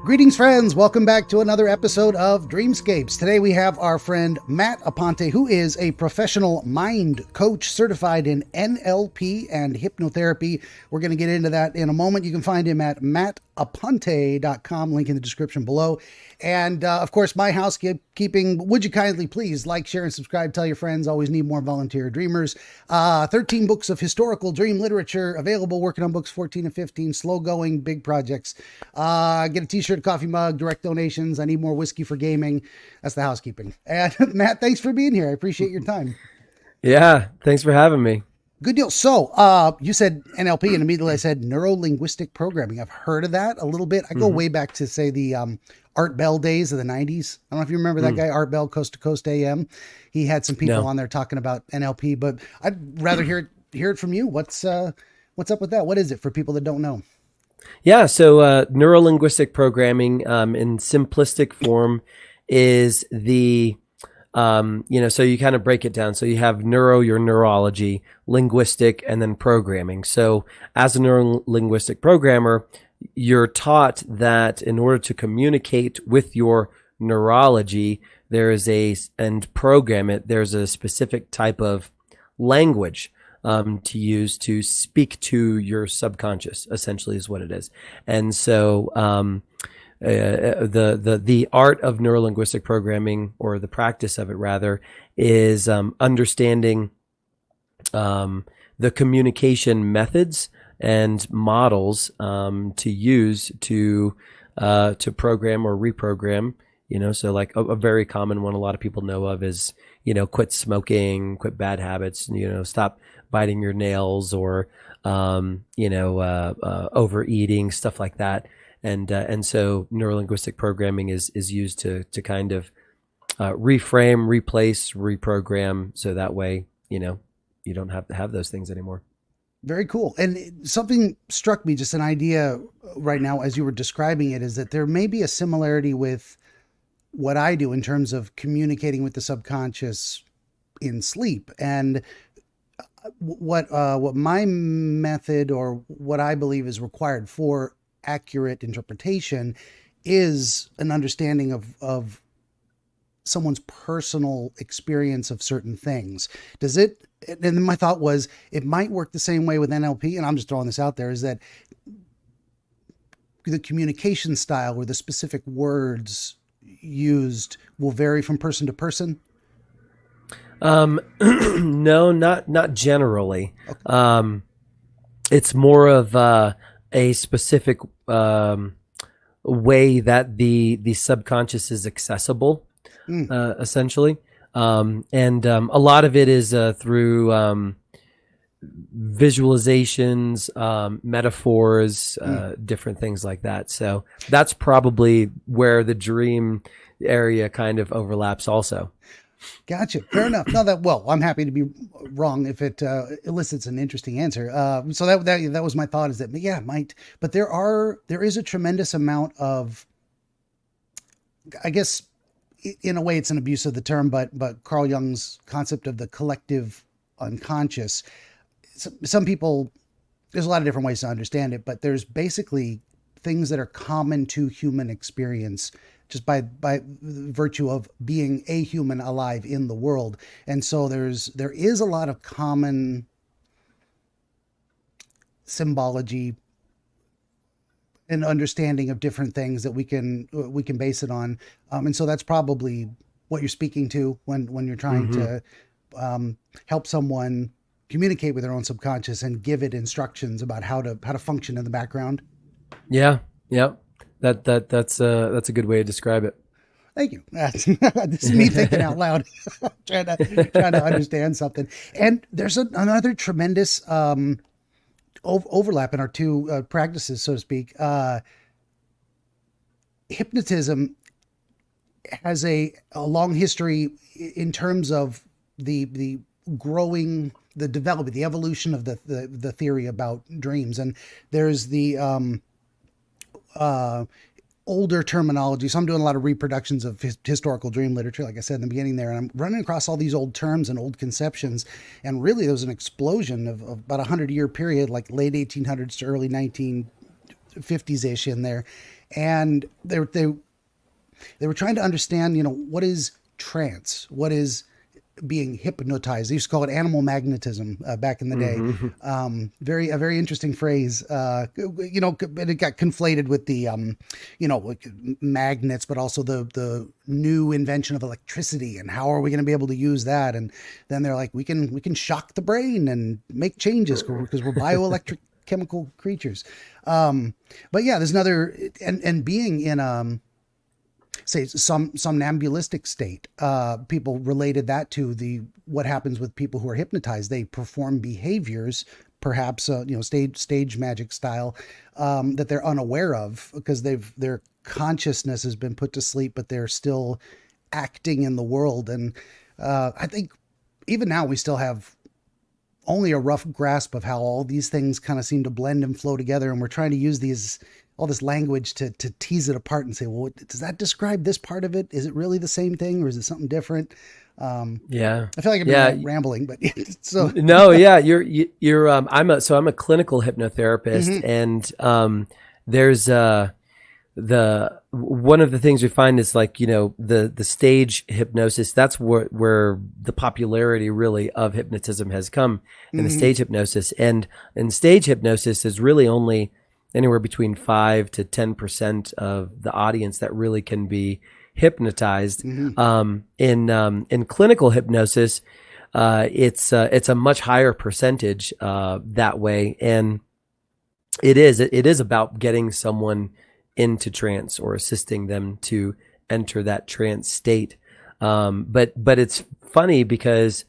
Greetings, friends. Welcome back to another episode of Dreamscapes. Today we have our friend Matt Aponte, who is a professional mind coach certified in NLP and hypnotherapy. We're going to get into that in a moment. You can find him at mattaponte.com, link in the description below. And of course, my housekeeping, would you kindly please like, share, and subscribe? Tell your friends. Always need more volunteer dreamers. 13 books of historical dream literature available, working on books 14 and 15, slow going, big projects. Get a t-shirt, a coffee mug, direct donations. I need more whiskey for gaming. That's the housekeeping. And Matt, thanks for being here. I appreciate your time. Yeah, thanks for having me. Good deal. So you said NLP, and immediately I said neuro-linguistic programming. I've heard of that a little bit. I go way back to, say, the Art Bell days of the 90s. I don't know if you remember that guy, Art Bell, Coast to Coast AM. He had some people on there talking about NLP, but I'd rather hear it from you. What's up with that? What is it for people that don't know? Yeah, so neuro-linguistic programming in simplistic form is the so you kind of break it down. So you have your neurology, linguistic, and then programming. So as a neuro-linguistic programmer, you're taught that in order to communicate with your neurology, there's a specific type of language to use to speak to your subconscious, essentially is what it is. And so the art of neurolinguistic programming, or the practice of it rather, is understanding the communication methods and models to use to program or reprogram. So like a very common one a lot of people know of is, quit smoking, quit bad habits, stop biting your nails, or overeating, stuff like that. And so neurolinguistic programming is used to kind of reframe, replace, reprogram, so that way you don't have to have those things anymore. Very cool. And something struck me, just an idea right now as you were describing it, is that there may be a similarity with what I do in terms of communicating with the subconscious in sleep. And what my method, or what I believe is required for accurate interpretation, is an understanding of someone's personal experience of certain things. Does it? And then my thought was, it might work the same way with NLP, and I'm just throwing this out there, is that the communication style or the specific words used will vary from person to person? No, not generally. Okay. It's more of a specific way that the subconscious is accessible, essentially. And a lot of it is through visualizations, metaphors, different things like that. So that's probably where the dream area kind of overlaps also. Gotcha. Fair enough. No, I'm happy to be wrong if it elicits an interesting answer. So that was my thought, is that, yeah, it might, but there is a tremendous amount of, I guess, in a way it's an abuse of the term, but Carl Jung's concept of the collective unconscious. Some people, there's a lot of different ways to understand it, but there's basically things that are common to human experience just by virtue of being a human alive in the world. And so there is a lot of common symbology and understanding of different things that we can base it on. And so that's probably what you're speaking to when you're trying to help someone communicate with their own subconscious and give it instructions about how to function in the background. Yeah. That's a good way to describe it. Thank you. This is me thinking out loud, trying to understand something. And there's another tremendous overlap in our two practices, so to speak. Hypnotism has a long history in terms of the growing, the development, the evolution of the theory about dreams. And there's the older terminology. So I'm doing a lot of reproductions of historical dream literature, like I said in the beginning there, and I'm running across all these old terms and old conceptions. And really there was an explosion of about 100-year period, like late 1800s to early 1950s-ish in there. and they were trying to understand, what is trance, what is being hypnotized. They used to call it animal magnetism back in the day. A very interesting phrase. But it got conflated with the, like magnets, but also the new invention of electricity, and how are we going to be able to use that? And then they're like, we can shock the brain and make changes because we're bioelectric chemical creatures. But yeah, there's another, and being in say some somnambulistic state. People related that to what happens with people who are hypnotized. They perform behaviors, perhaps stage magic style, that they're unaware of because their consciousness has been put to sleep, but they're still acting in the world. And I think even now we still have only a rough grasp of how all these things kind of seem to blend and flow together, and we're trying to use all this language to tease it apart and say, well, does that describe this part of it? Is it really the same thing, or is it something different? Yeah, I feel like I've been rambling, but so no, yeah, you're I'm a clinical hypnotherapist, and there's one of the things we find is like, the stage hypnosis, that's where the popularity really of hypnotism has come in the stage hypnosis. And stage hypnosis is really only anywhere between 5 to 10% of the audience that really can be hypnotized. In clinical hypnosis, it's a much higher percentage that way, and it is about getting someone into trance or assisting them to enter that trance state. But it's funny because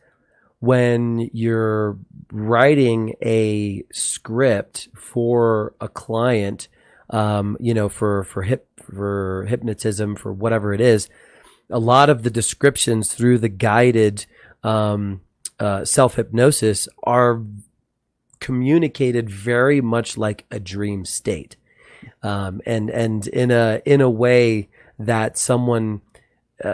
when you're writing a script for a client, for hypnotism, for whatever it is, a lot of the descriptions through the guided self-hypnosis are communicated very much like a dream state. And in a way that someone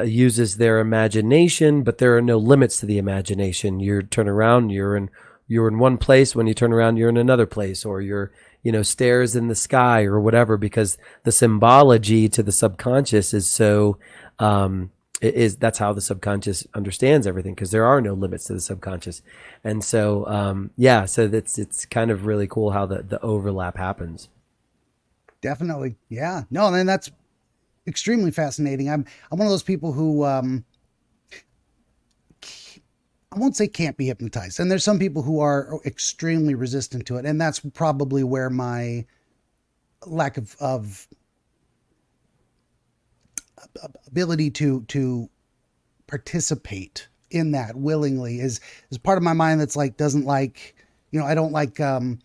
uses their imagination, but there are no limits to the imagination. You turn around, you're in one place. When you turn around, you're in another place, or you're, stairs in the sky or whatever, because the symbology to the subconscious is so, that's how the subconscious understands everything, because there are no limits to the subconscious. And so, so it's kind of really cool how the overlap happens. Definitely. Yeah. No, and that's extremely fascinating. I'm one of those people who, I won't say can't be hypnotized. And there's some people who are extremely resistant to it. And that's probably where my lack of ability to participate in that willingly is part of my mind that's like, doesn't like, I don't like, I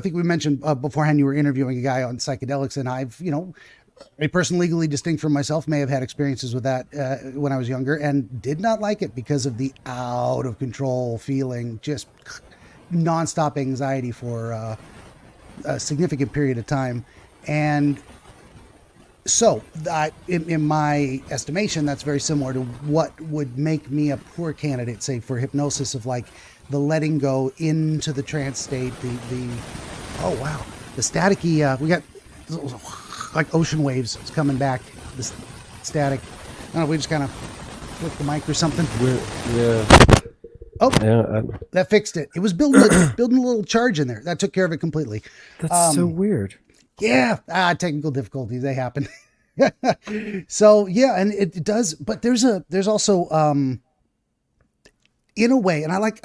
think we mentioned beforehand, you were interviewing a guy on psychedelics, and I've, a person legally distinct from myself may have had experiences with that when I was younger, and did not like it because of the out of control feeling, just nonstop anxiety for a significant period of time. And so in my estimation, that's very similar to what would make me a poor candidate, say, for hypnosis, of like the letting go into the trance state, oh wow, the staticky, we got like ocean waves. It's coming back, this static. I don't know, we just kind of flick the mic or something. Oh, yeah, that fixed it. It was building a little charge in there. That took care of it completely. That's so weird. Yeah, technical difficulties, they happen. So yeah, and it does, but there's also in a way, and I like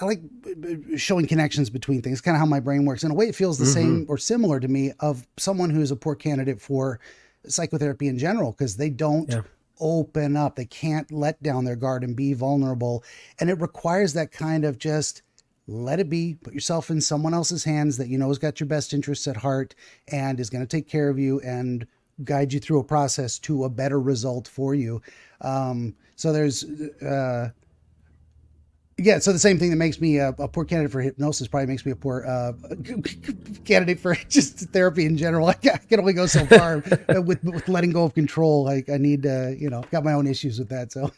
showing connections between things, kind of how my brain works. In a way, it feels the same or similar to me of someone who's a poor candidate for psychotherapy in general, because they don't open up. They can't let down their guard and be vulnerable. And it requires that kind of just let it be, put yourself in someone else's hands that has got your best interests at heart and is going to take care of you and guide you through a process to a better result for you. So there's... so the same thing that makes me a poor candidate for hypnosis probably makes me a poor candidate for just therapy in general. I can only go so far with letting go of control. Like I need to, got my own issues with that. So,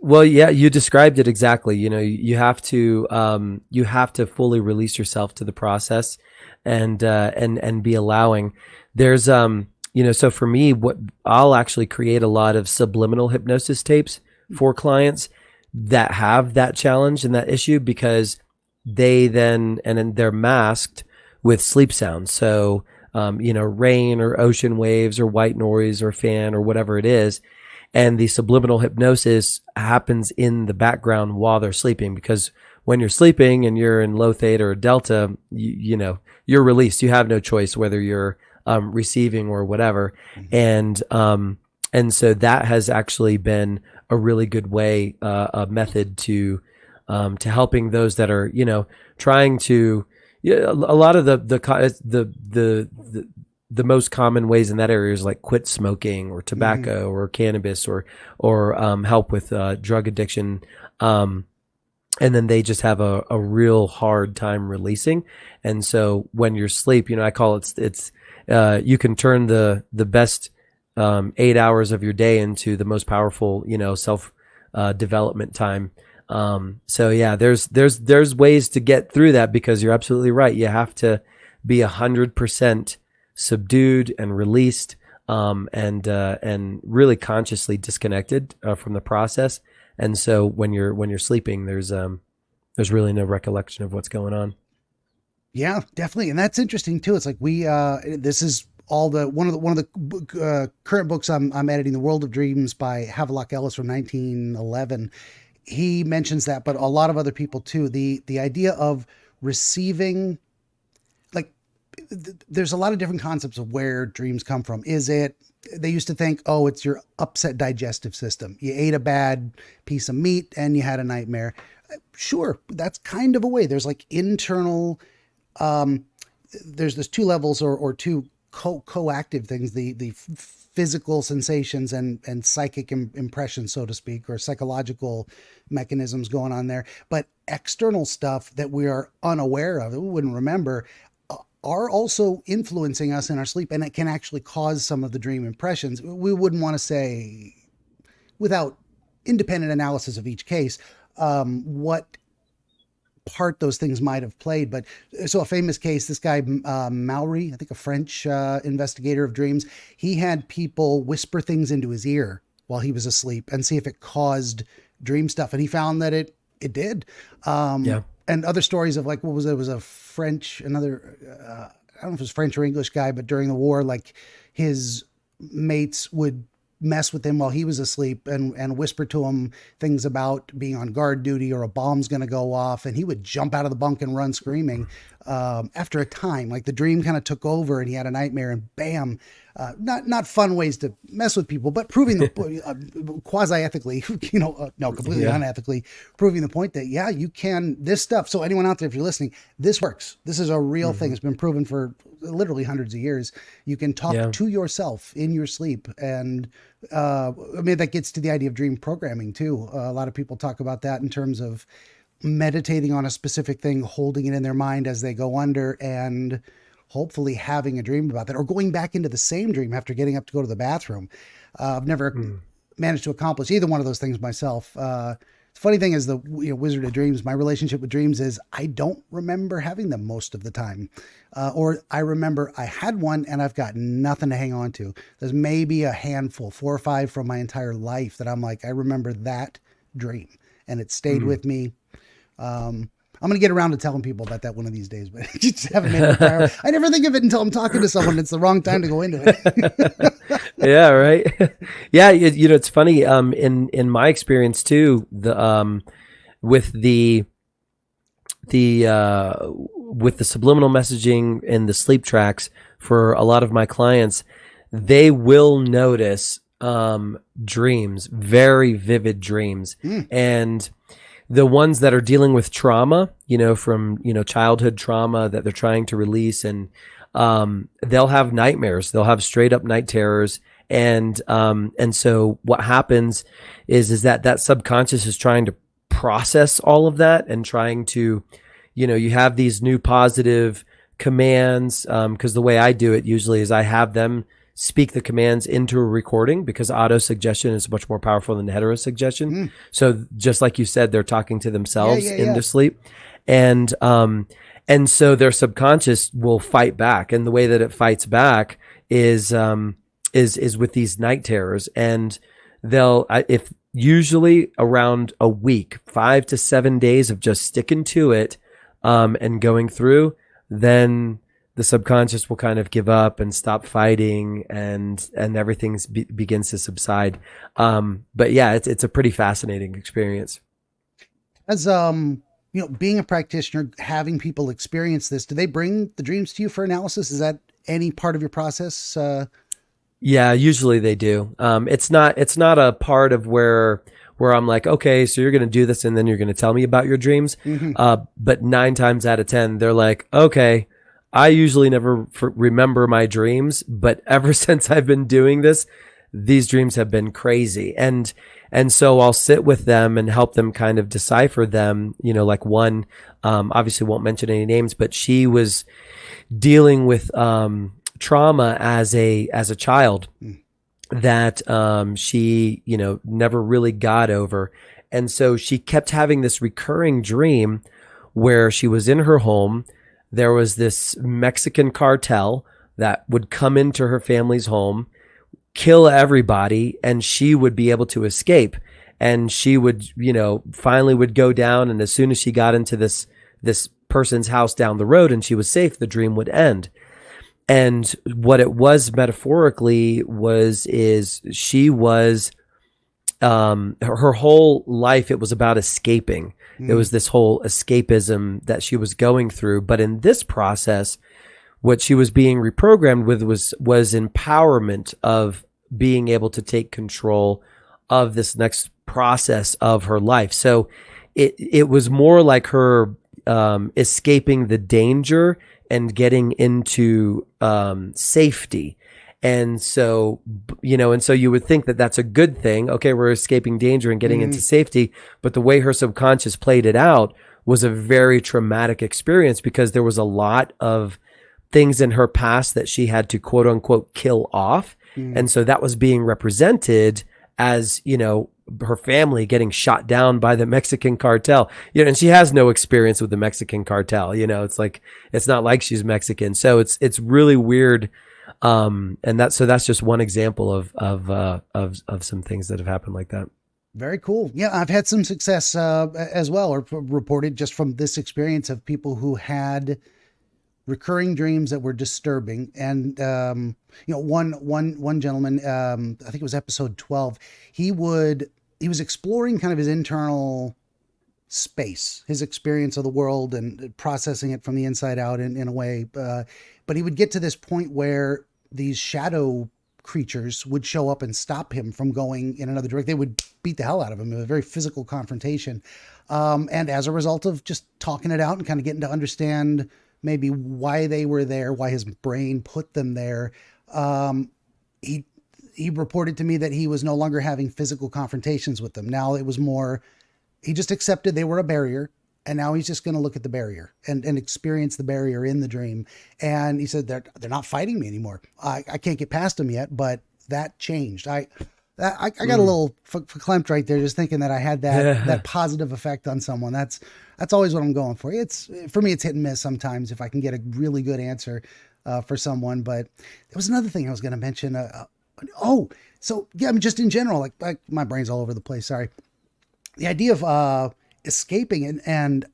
well, yeah, you described it exactly. You have to fully release yourself to the process and be allowing. There's so for me, what I'll actually create a lot of subliminal hypnosis tapes for clients that have that challenge and that issue, because then they're masked with sleep sounds. So, rain or ocean waves or white noise or fan or whatever it is. And the subliminal hypnosis happens in the background while they're sleeping, because when you're sleeping and you're in low theta or delta, you're released. You have no choice whether you're receiving or whatever. And so that has actually been a really good way, a method to helping those that are, trying to, a lot of the most common ways in that area is like quit smoking or tobacco or cannabis or help with drug addiction. And then they just have a real hard time releasing. And so when you're asleep, I call it's you can turn the best 8 hours of your day into the most powerful, self development time. So yeah, there's ways to get through that, because you're absolutely right. You have to be 100% subdued and released, and really consciously disconnected from the process. And so when you're sleeping, there's really no recollection of what's going on. Yeah, definitely. And that's interesting too. It's like this is one of the current books I'm editing, The World of Dreams by Havelock Ellis from 1911. He mentions that, but a lot of other people too. The idea of receiving, like, there's a lot of different concepts of where dreams come from. They used to think, oh, it's your upset digestive system. You ate a bad piece of meat and you had a nightmare. Sure, that's kind of a way. There's like internal, there's two levels or two coactive things, the physical sensations and psychic impressions, so to speak, or psychological mechanisms going on there. But external stuff that we are unaware of, that we wouldn't remember, are also influencing us in our sleep, and it can actually cause some of the dream impressions. We wouldn't want to say, without independent analysis of each case, what part those things might have played. But so a famous case, this guy, Maury, I think a French investigator of dreams, he had people whisper things into his ear while he was asleep and see if it caused dream stuff. And he found that it did. Yeah. And other stories of, like, what was it? It was a French, I don't know if it was French or English guy, but during the war, like, his mates would mess with him while he was asleep and whisper to him things about being on guard duty or a bomb's going to go off. And he would jump out of the bunk and run screaming. After a time, like, the dream kind of took over and he had a nightmare, and bam, not fun ways to mess with people, but proving the quasi-ethically, no, completely unethically, proving the point that, yeah, you can, this stuff. So anyone out there, if you're listening, this works. This is a real thing. It's been proven for literally hundreds of years. You can talk to yourself in your sleep. And that gets to the idea of dream programming too. A lot of people talk about that in terms of meditating on a specific thing, holding it in their mind as they go under, and hopefully having a dream about that, or going back into the same dream after getting up to go to the bathroom. I've never managed to accomplish either one of those things myself. The funny thing is, the Wizard of Dreams, my relationship with dreams is I don't remember having them most of the time. Or I remember I had one and I've got nothing to hang on to. There's maybe a handful, 4 or 5 from my entire life that I'm like, I remember that dream and it stayed with me. I'm going to get around to telling people about that one of these days, but I just haven't made it prior. I never think of it until I'm talking to someone. It's the wrong time to go into it. Yeah. Right. Yeah. It's funny. In my experience too, with the subliminal messaging and the sleep tracks for a lot of my clients, they will notice, dreams, very vivid dreams. And the ones that are dealing with trauma, from, childhood trauma that they're trying to release, and they'll have nightmares. They'll have straight up night terrors. And so what happens is that subconscious is trying to process all of that and trying to, you have these new positive commands. 'Cause the way I do it usually is I have them speak the commands into a recording, because auto suggestion is much more powerful than heterosuggestion. So just like you said, they're talking to themselves in their sleep. And so their subconscious will fight back. And the way that it fights back is, is with these night terrors, and if usually around a week, 5 to 7 days of just sticking to it, and going through, then the subconscious will kind of give up and stop fighting, and everything begins to subside. But yeah, it's a pretty fascinating experience. As being a practitioner, having people experience this, do they bring the dreams to you for analysis? Is that any part of your process? Yeah, usually they do. It's not a part of where I'm like, okay, so you're going to do this and then you're going to tell me about your dreams. But 9 times out of 10, they're like, okay, I usually never remember my dreams, but ever since I've been doing this, these dreams have been crazy. And so I'll sit with them and help them kind of decipher them. Like one, obviously won't mention any names, but she was dealing with trauma as a child that she never really got over. And so she kept having this recurring dream where she was in her home. There was this Mexican cartel that would come into her family's home, kill everybody, and she would be able to escape. And she would, finally would go down. And as soon as she got into this person's house down the road and she was safe, the dream would end. And what it was metaphorically is she was, her whole life, it was about escaping. It was this whole escapism that she was going through. But in this process, what she was being reprogrammed with was empowerment of being able to take control of this next process of her life. So it was more like her escaping the danger and getting into safety. And so, you would think that that's a good thing. Okay, we're escaping danger and getting into safety. But the way her subconscious played it out was a very traumatic experience, because there was a lot of things in her past that she had to quote unquote kill off. And so that was being represented as, her family getting shot down by the Mexican cartel, and she has no experience with the Mexican cartel. It's like, it's not like she's Mexican. So it's really weird. And that's just one example of some things that have happened like that. Very cool. Yeah, I've had some success as well, or reported just from this experience, of people who had recurring dreams that were disturbing. And one gentleman, I think it was episode 12, he was exploring kind of his internal space, his experience of the world, and processing it from the inside out in a way. But he would get to this point where these shadow creatures would show up and stop him from going in another direction. They would beat the hell out of him. It was a very physical confrontation. And as a result of just talking it out and kind of getting to understand maybe why they were there, why his brain put them there, he reported to me that he was no longer having physical confrontations with them. Now it was more, he just accepted they were a barrier, and now he's just going to look at the barrier and experience the barrier in the dream. And he said they're not fighting me anymore. I can't get past them yet, but that changed. I got a little verklempt right there, just thinking that I had that positive effect on someone. That's always what I'm going for. For me, it's hit and miss sometimes if I can get a really good answer for someone. But there was another thing I was going to mention. Just in general, like my brain's all over the place. Sorry. The idea of escaping and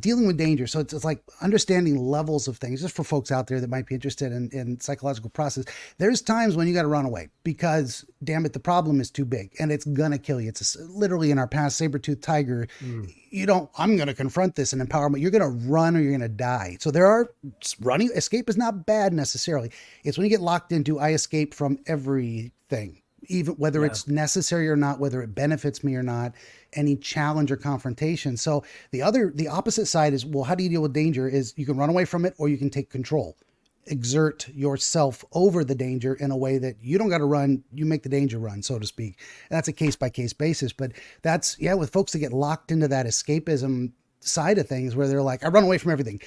dealing with danger. So it's like understanding levels of things, just for folks out there that might be interested in psychological process. There's times when you got to run away because, damn it, the problem is too big and it's going to kill you. It's literally in our past, saber-toothed tiger. I'm going to confront this and empowerment. You're going to run or you're going to die. So escape is not bad necessarily. It's when you get locked into, I escape from everything, even whether it's necessary or not, whether it benefits me or not, any challenge or confrontation. So the opposite side is, well, how do you deal with danger? Is you can run away from it or you can take control, exert yourself over the danger in a way that you don't got to run. You make the danger run, so to speak. And that's a case by case basis. But that's, with folks that get locked into that escapism side of things where they're like, I run away from everything.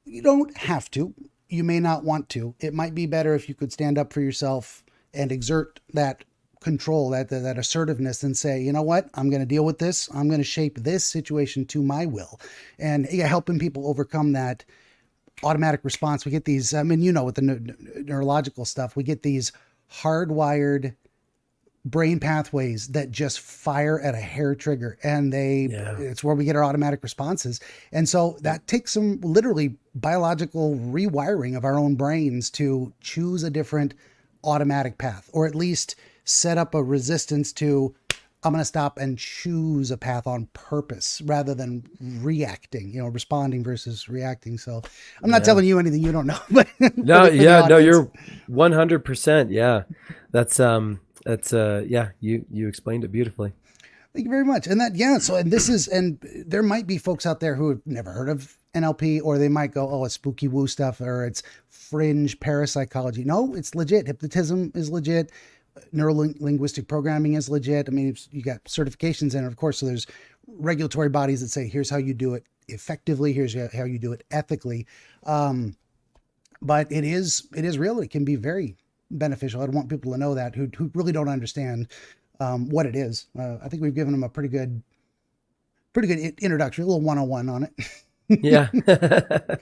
You don't have to. You may not want to. It might be better if you could stand up for yourself and exert that control, that assertiveness, and say, you know what, I'm going to deal with this. I'm going to shape this situation to my will. And helping people overcome that automatic response. We get these, with the neurological stuff, we get these hardwired brain pathways that just fire at a hair trigger, and it's where we get our automatic responses. And so that takes some literally biological rewiring of our own brains to choose a different automatic path, or at least set up a resistance to, I'm going to stop and choose a path on purpose rather than reacting, responding versus reacting. So I'm not telling you anything you don't know, but no, you're 100%. Yeah. That's you explained it beautifully. Thank you very much. And and there might be folks out there who have never heard of NLP, or they might go, oh, it's spooky woo stuff, or it's fringe parapsychology. No, it's legit. Hypnotism is legit. Neuro-linguistic programming is legit. I mean, you got certifications in it, of course. So there's regulatory bodies that say, here's how you do it effectively. Here's how you do it ethically. But it is real. It can be very beneficial. I don't want people to know that who really don't understand what it is. I think we've given them a pretty good introduction, a little 101 on it. Yeah.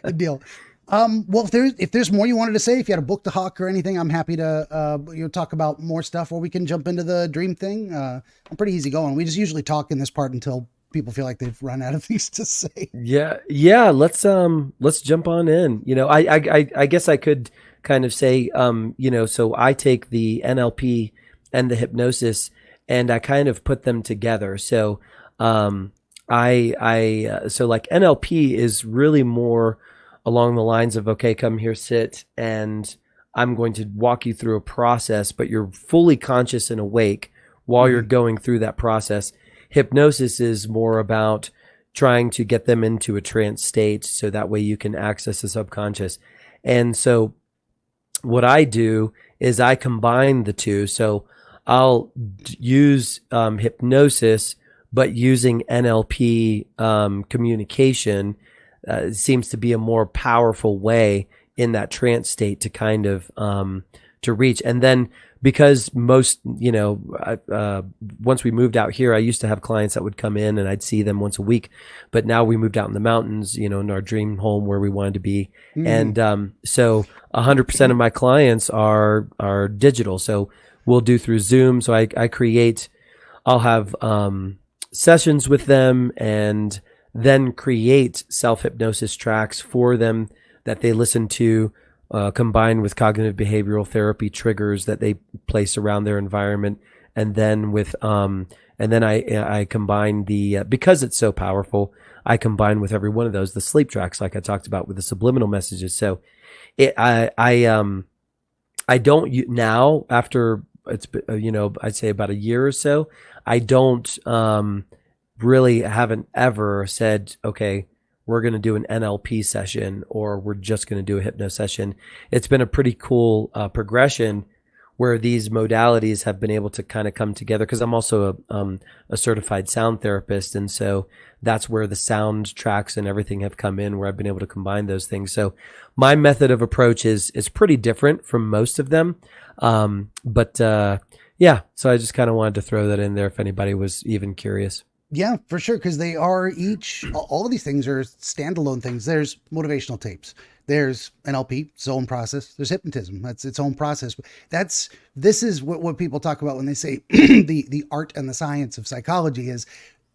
Good deal. Well, if there's more you wanted to say, if you had a book to hawk or anything, I'm happy to talk about more stuff, or we can jump into the dream thing. I'm pretty easy going. We just usually talk in this part until people feel like they've run out of things to say. Yeah. Let's jump on in. I guess I could kind of say, so I take the NLP and the hypnosis and I kind of put them together. So, so like NLP is really more along the lines of, okay, come here, sit, and I'm going to walk you through a process, but you're fully conscious and awake while you're going through that process. Hypnosis is more about trying to get them into a trance state so that way you can access the subconscious. And so what I do is I combine the two. So I'll use hypnosis, but using NLP communication seems to be a more powerful way in that trance state to kind of to reach. And then because most, once we moved out here, I used to have clients that would come in and I'd see them once a week, but now we moved out in the mountains, in our dream home where we wanted to be. And so 100% of my clients are digital. So we'll do through Zoom. So I'll have sessions with them and then create self-hypnosis tracks for them that they listen to, combined with cognitive behavioral therapy triggers that they place around their environment. And then I combine because it's so powerful, I combine with every one of those, the sleep tracks, like I talked about with the subliminal messages. So I don't now, after it's, I'd say about a year or so, I don't, really haven't ever said, okay, we're going to do an NLP session or we're just going to do a hypno session. It's been a pretty cool progression where these modalities have been able to kind of come together, because I'm also a certified sound therapist. And so that's where the sound tracks and everything have come in, where I've been able to combine those things. So my method of approach is pretty different from most of them. So I just kind of wanted to throw that in there if anybody was even curious. Yeah, for sure. Because they are all of these things are standalone things. There's motivational tapes. There's NLP, its own process. There's hypnotism. That's its own process. This is what people talk about when they say the art and the science of psychology is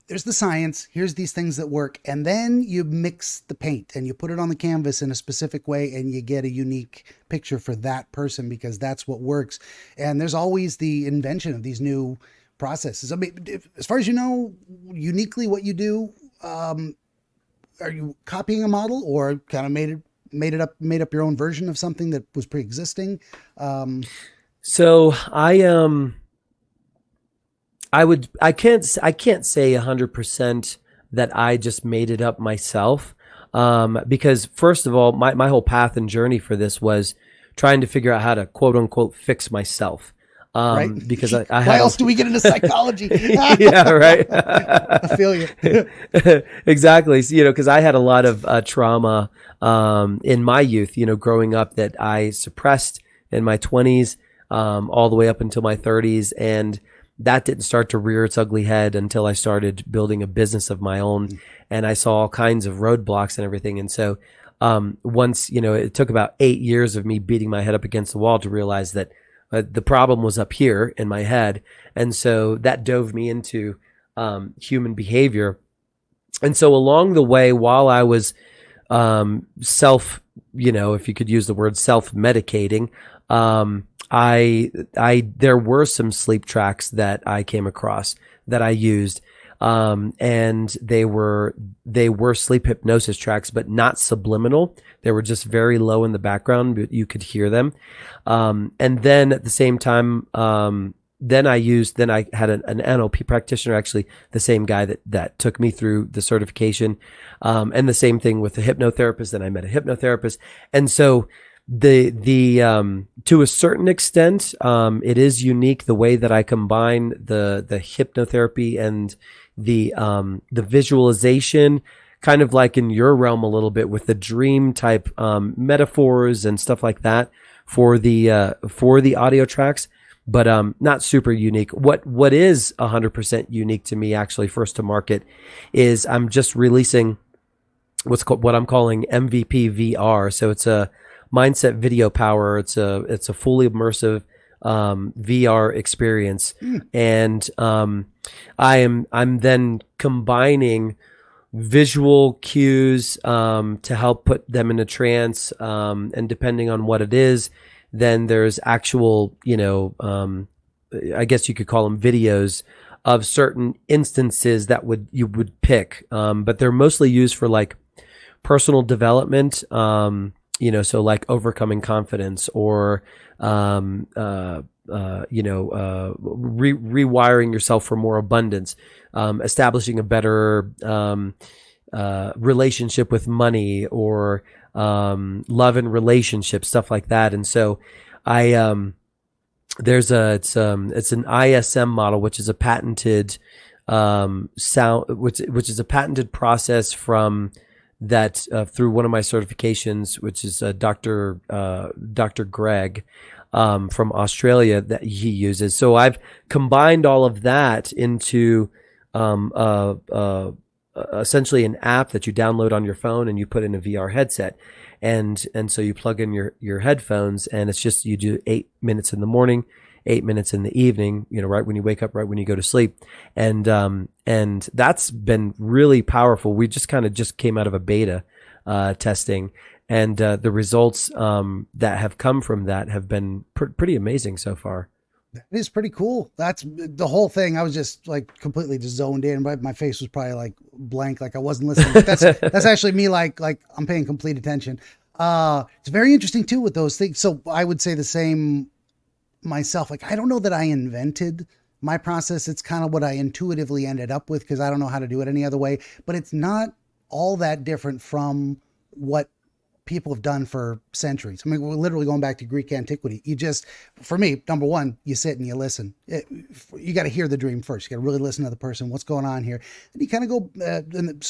there's the science. Here's these things that work. And then you mix the paint and you put it on the canvas in a specific way and you get a unique picture for that person, because that's what works. And there's always the invention of these new processes. I mean, as far as you know, uniquely what you do, are you copying a model or kind of made up your own version of something that was pre-existing? So I can't say 100% that I just made it up myself. Because first of all, my whole path and journey for this was trying to figure out how to quote unquote fix myself. Right? Because I why else do we get into psychology? Yeah, right. I feel you. Exactly. So, because I had a lot of trauma in my youth, growing up, that I suppressed in my 20s, all the way up until my 30s. And that didn't start to rear its ugly head until I started building a business of my own. And I saw all kinds of roadblocks and everything. And so once, it took about 8 years of me beating my head up against the wall to realize that, the problem was up here in my head. And so that dove me into human behavior. And so along the way, while I was if you could use the word self-medicating, there were some sleep tracks that I came across that I used. And they were sleep hypnosis tracks, but not subliminal. They were just very low in the background, but you could hear them. And then at the same time, then I had an NLP practitioner, actually the same guy that took me through the certification. And the same thing with the hypnotherapist. Then I met a hypnotherapist. And so to a certain extent, it is unique the way that I combine the hypnotherapy and the visualization, kind of like in your realm a little bit with the dream type metaphors and stuff like that for the audio tracks, but not super unique. What is 100% unique to me, actually, first to market, is I'm just releasing what I'm calling MVP VR. So it's a mindset video power. It's a fully immersive VR experience, and I'm then combining visual cues to help put them in a trance, and depending on what it is, then there's actual, I guess you could call them videos of certain instances that you would pick, but they're mostly used for like personal development, so like overcoming confidence or rewiring yourself for more abundance, establishing a better relationship with money, or love and relationships, stuff like that. And so it's an ISM model, which is a patented sound, which is a patented process from that through one of my certifications, which is Dr. Greg from Australia, that he uses. So I've combined all of that into essentially an app that you download on your phone and you put in a VR headset. And so you plug in your headphones, and it's just, you do 8 minutes in the morning, 8 minutes in the evening, right when you wake up, right when you go to sleep. And that's been really powerful. We just came out of a beta testing, and the results that have come from that have been pretty amazing so far. It is pretty cool. That's the whole thing. I was just like completely just zoned in, but my face was probably like blank, like I wasn't listening. But that's actually me, like I'm paying complete attention. It's very interesting too with those things. So I would say the same myself. Like, I don't know that I invented my process. It's kind of what I intuitively ended up with, because I don't know how to do it any other way. But it's not all that different from what people have done for centuries. I mean, we're literally going back to Greek antiquity. For me, number one, you sit and you listen. You got to hear the dream first. You got to really listen to the person. What's going on here? And you kind of go, and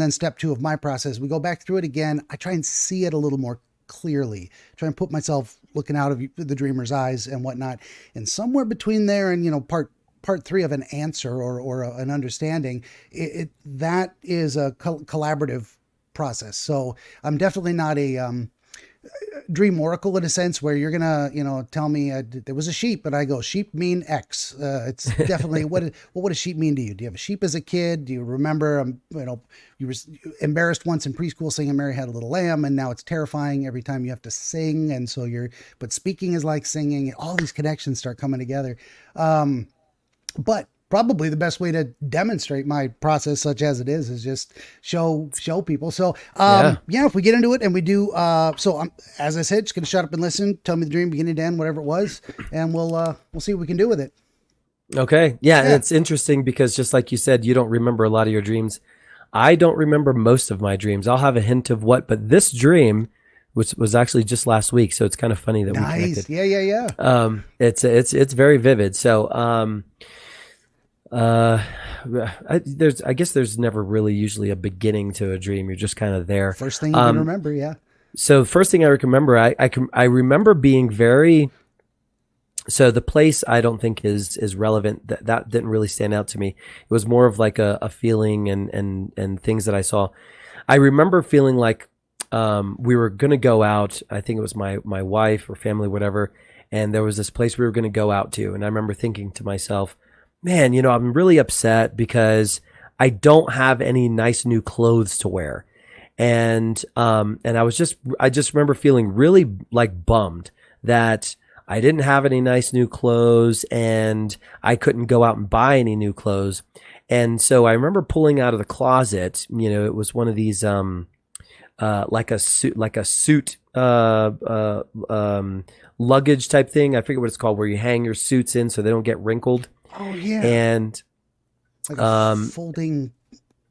then step two of my process, we go back through it again. I try and see it a little more clearly, try and put myself looking out of the dreamer's eyes and whatnot. And somewhere between there and, part three of an answer or an understanding, that is a collaborative process. So I'm definitely not a dream oracle in a sense where you're gonna tell me there was a sheep and I go, sheep mean X. It's definitely what does sheep mean to you? Do you have a sheep as a kid? Do you remember you were embarrassed once in preschool singing Mary Had a Little Lamb, and now it's terrifying every time you have to sing, and so but speaking is like singing. All these connections start coming together. But probably the best way to demonstrate my process, such as it is just show people. So, if we get into it and we do, as I said, just going to shut up and listen. Tell me the dream, beginning to end, whatever it was. And we'll see what we can do with it. Okay. Yeah. And it's interesting because just like you said, you don't remember a lot of your dreams. I don't remember most of my dreams. I'll have a hint of but this dream, which was actually just last week. So it's kind of funny that we connected. Yeah. It's very vivid. So, I guess there's never really usually a beginning to a dream. You're just kind of there. First thing you can remember. Yeah. So first thing I remember, I remember being so the place I don't think is relevant. That didn't really stand out to me. It was more of like a feeling and things that I saw. I remember feeling like, we were going to go out. I think it was my wife or family, whatever. and there was this place we were going to go out to. And I remember thinking to myself, man, I'm really upset because I don't have any nice new clothes to wear. And I just remember feeling really like bummed that I didn't have any nice new clothes and I couldn't go out and buy any new clothes. And so I remember pulling out of the closet, it was one of these, like a suit, luggage type thing. I forget what it's called, where you hang your suits in so they don't get wrinkled. Oh yeah. And, like a folding.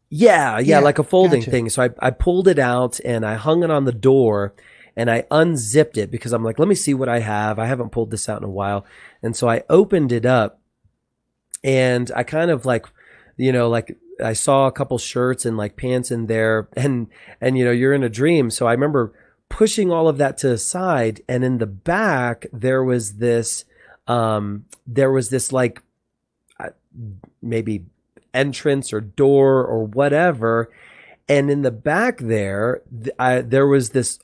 Yeah, like a folding gotcha. thing. So I pulled it out and I hung it on the door and I unzipped it because I'm like, let me see what I have. I haven't pulled this out in a while. And so I opened it up and I kind of like, like I saw a couple shirts and like pants in there and you're in a dream. So I remember pushing all of that to the side, and in the back there was this like maybe entrance or door or whatever. And in the back there, there was this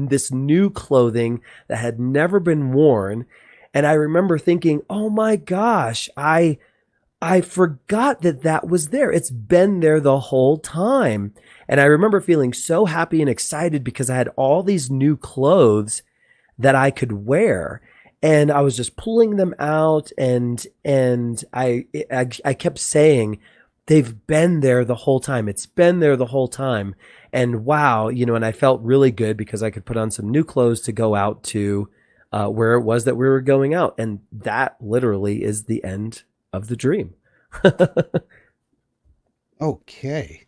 this new clothing that had never been worn. And I remember thinking, oh my gosh, I forgot that was there. It's been there the whole time. And I remember feeling so happy and excited because I had all these new clothes that I could wear. And I was just pulling them out and I kept saying, they've been there the whole time. It's been there the whole time. And wow, and I felt really good because I could put on some new clothes to go out to where it was that we were going out. And that literally is the end of the dream. Okay.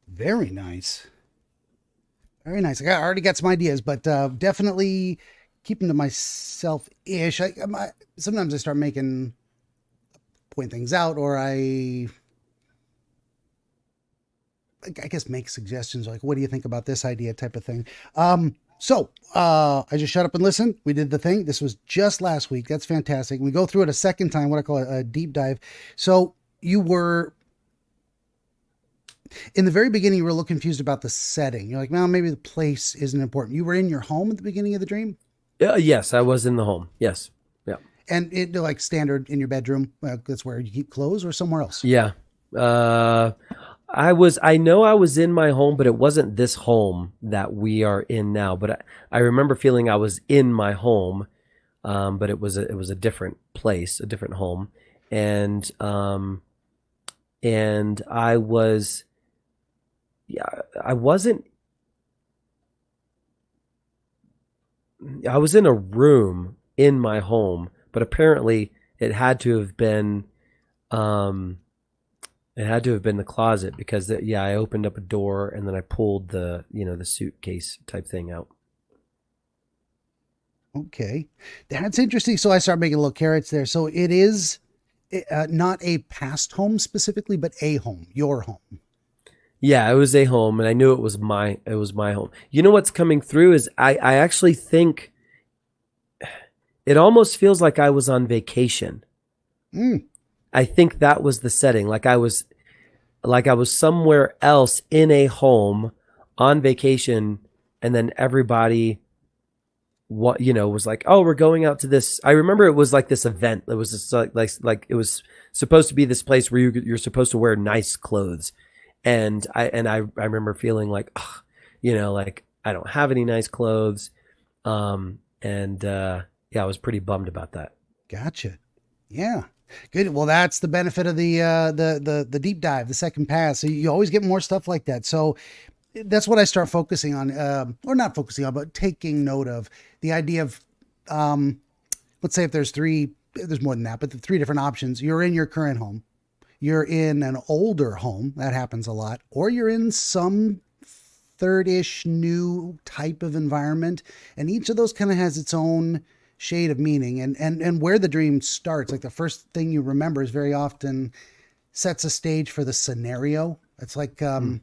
Very nice. Very nice. I already got some ideas, but definitely keeping to myself-ish. Sometimes I start point things out, or I guess make suggestions like, what do you think about this idea type of thing. So I just shut up and listened. We did the thing. This was just last week. That's fantastic. We go through it a second time, what I call a deep dive. So you were, in the very beginning, you were a little confused about the setting. You're like, well, maybe the place isn't important. You were in your home at the beginning of the dream? Yes, I was in the home. Yes. Yeah. And it like standard in your bedroom. That's where you keep clothes, or somewhere else? Yeah. I know I was in my home, but it wasn't this home that we are in now. But I remember feeling I was in my home, but it was a different place, a different home, and I was, I was in a room in my home, but apparently it had to have been. It had to have been the closet because I opened up a door and then I pulled the suitcase type thing out. Okay. That's interesting. So I started making little carrots there. So it is not a past home specifically, but a home, your home. Yeah, it was a home, and I knew it was my home. You know what's coming through is I actually think it almost feels like I was on vacation. I think that was the setting. Like I was somewhere else in a home on vacation, and then everybody, was like, oh, we're going out to this. I remember it was like this event. It was just like it was supposed to be this place where you're supposed to wear nice clothes, and I remember feeling like, like I don't have any nice clothes, I was pretty bummed about that. Gotcha. Yeah. Good. Well, that's the benefit of the deep dive, the second pass. So you always get more stuff like that. So that's what I start focusing on, or not focusing on, but taking note of the idea of, let's say if there's more than that, but the three different options. You're in your current home, you're in an older home, that happens a lot, or you're in some third-ish new type of environment. And each of those kind of has its own shade of meaning, and where the dream starts, like the first thing you remember is very often sets a stage for the scenario. It's like, what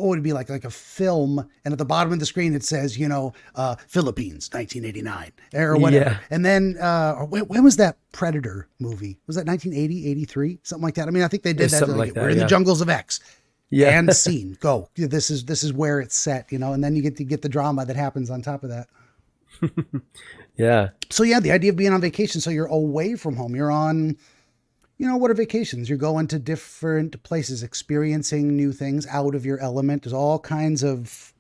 would it be like a film, and at the bottom of the screen it says, Philippines, 1989 or whatever. Yeah. And then, when was that Predator movie? Was that 1980, 83? Something like that. I mean, I think they did that. Like that, we're in the jungles of X. Yeah. and scene. Go. This is where it's set, and then you get to get the drama that happens on top of that. Yeah. So yeah, the idea of being on vacation, so you're away from home. You're on, what are vacations? You're going to different places, experiencing new things out of your element. There's all kinds of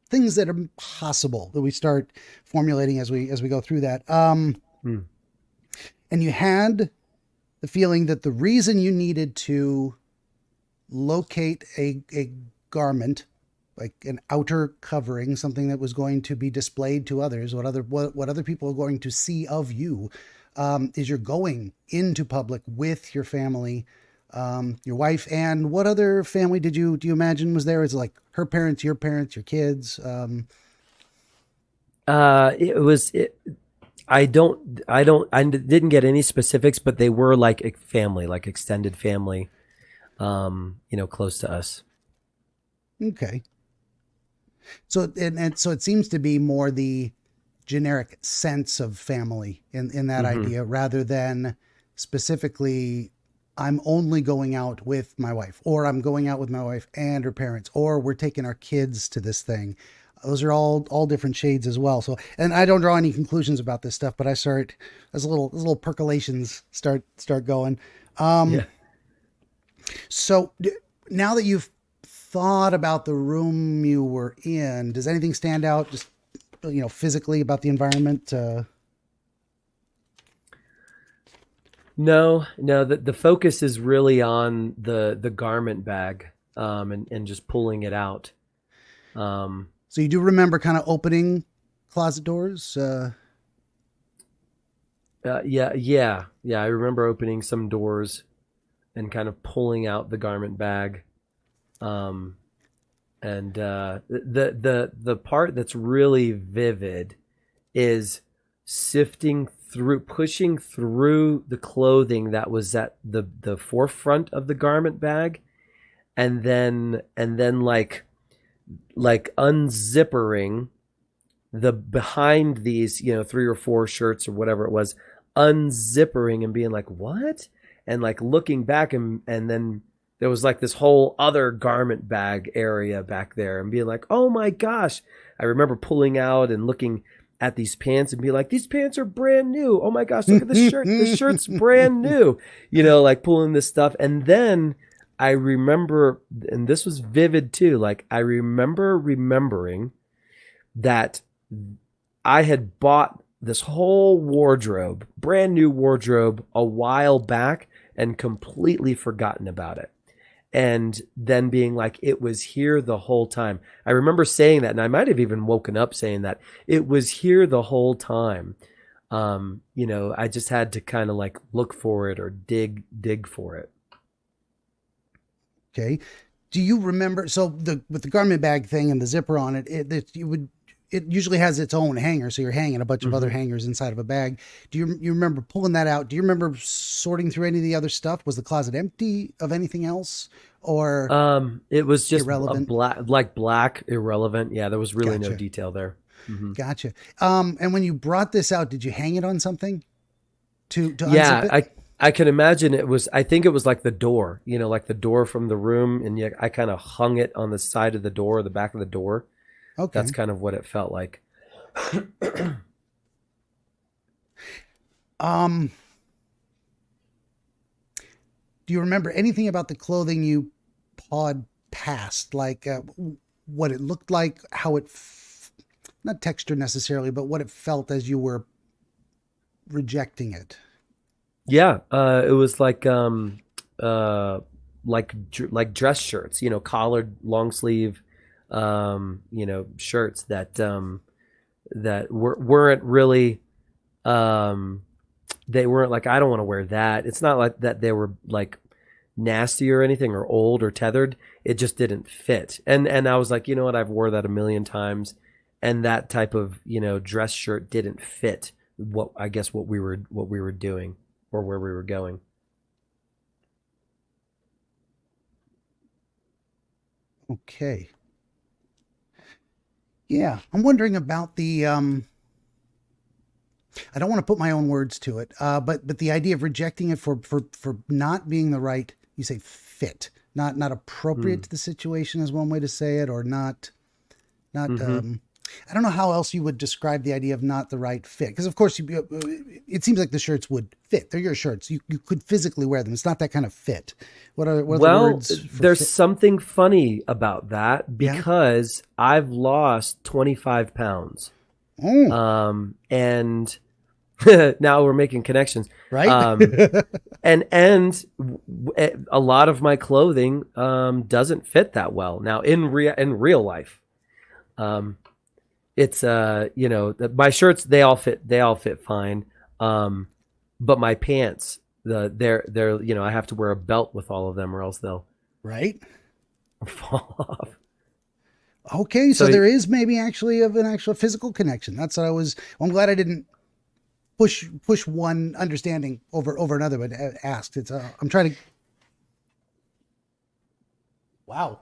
things that are possible that we start formulating as we go through that. Mm. And you had the feeling that the reason you needed to locate a garment, like an outer covering, something that was going to be displayed to others, what other people are going to see of you, is you're going into public with your family, your wife, and what other family do you imagine was there? Is it like her parents, your kids? It was. I didn't get any specifics, but they were like a family, like extended family, close to us. Okay. So and so it seems to be more the generic sense of family in that Hmm. idea rather than specifically I'm only going out with my wife, or I'm going out with my wife and her parents, or we're taking our kids to this thing. Those are all different shades as well. So, and I don't draw any conclusions about this stuff, but I start as little percolations start going. Yeah. So now that you've thought about the room you were in, does anything stand out just physically about the environment? No, no. The focus is really on the garment bag, and just pulling it out. Um, So you do remember kind of opening closet doors? yeah, yeah, yeah. I remember opening some doors and kind of pulling out the garment bag. Um, and the part that's really vivid is pushing through the clothing that was at the forefront of the garment bag, and then like unzippering the behind these, three or four shirts or whatever it was, unzippering and being like, what? And like looking back, and then there was like this whole other garment bag area back there, and being like, oh my gosh. I remember pulling out and looking at these pants and be like, these pants are brand new. Oh my gosh, look at the shirt. The shirt's brand new. Like pulling this stuff. And then I remember, and this was vivid too, like I remember remembering that I had bought this whole wardrobe, brand new wardrobe, a while back and completely forgotten about it. And then being like, it was here the whole time. I remember saying that, and I might have even woken up saying that it was here the whole time. I just had to kind of like look for it or dig for it. Okay. Do you remember? So with the garment bag thing and the zipper on it, it usually has its own hanger, so you're hanging a bunch of other Hmm. hangers inside of a bag. Do you remember pulling that out? Do you remember sorting through any of the other stuff? Was the closet empty of anything else, or It was just a irrelevant? black, irrelevant. Yeah, there was really no Gotcha, detail there. Hmm. gotcha. And when you brought this out, did you hang it on something to unzip Yeah, it? I can imagine it was. I think it was like the door, like the door from the room, and yeah, I kind of hung it on the side of the door, the back of the door. That's Okay. kind of what it felt like. Um, do you remember anything about the clothing you pawed past, like what it looked like, how not texture necessarily, but what it felt as you were rejecting it? Yeah, it was uh, like dress shirts, collared, long sleeve, shirts that weren't really, um, they weren't like, I don't want to wear that. It's not like that they were like nasty or anything or old or tethered. It just didn't fit. And I was like, you know what? I've wore that a million times, and that type of dress shirt didn't fit what we were doing or where we were going. Okay. Yeah, I'm wondering about the I don't want to put my own words to it, but the idea of rejecting it for not being the right you say fit, not appropriate to the situation is one way to say it, or not, I don't know how else you would describe the idea of not the right fit. Because of course it seems like the shirts would fit. They're your shirts. You could physically wear them. It's not that kind of fit. What are the words for there's fit? something funny about that because I've lost 25 pounds. And now we're making connections. Right. And a lot of my clothing doesn't fit that well. Now in real life. It's my shirts, they all fit fine. But my pants, they're I have to wear a belt with all of them or else they'll Right. fall off. Okay, so there is maybe actually an actual physical connection. That's what I'm glad I didn't push one understanding over another, but asked. I'm trying to. Wow.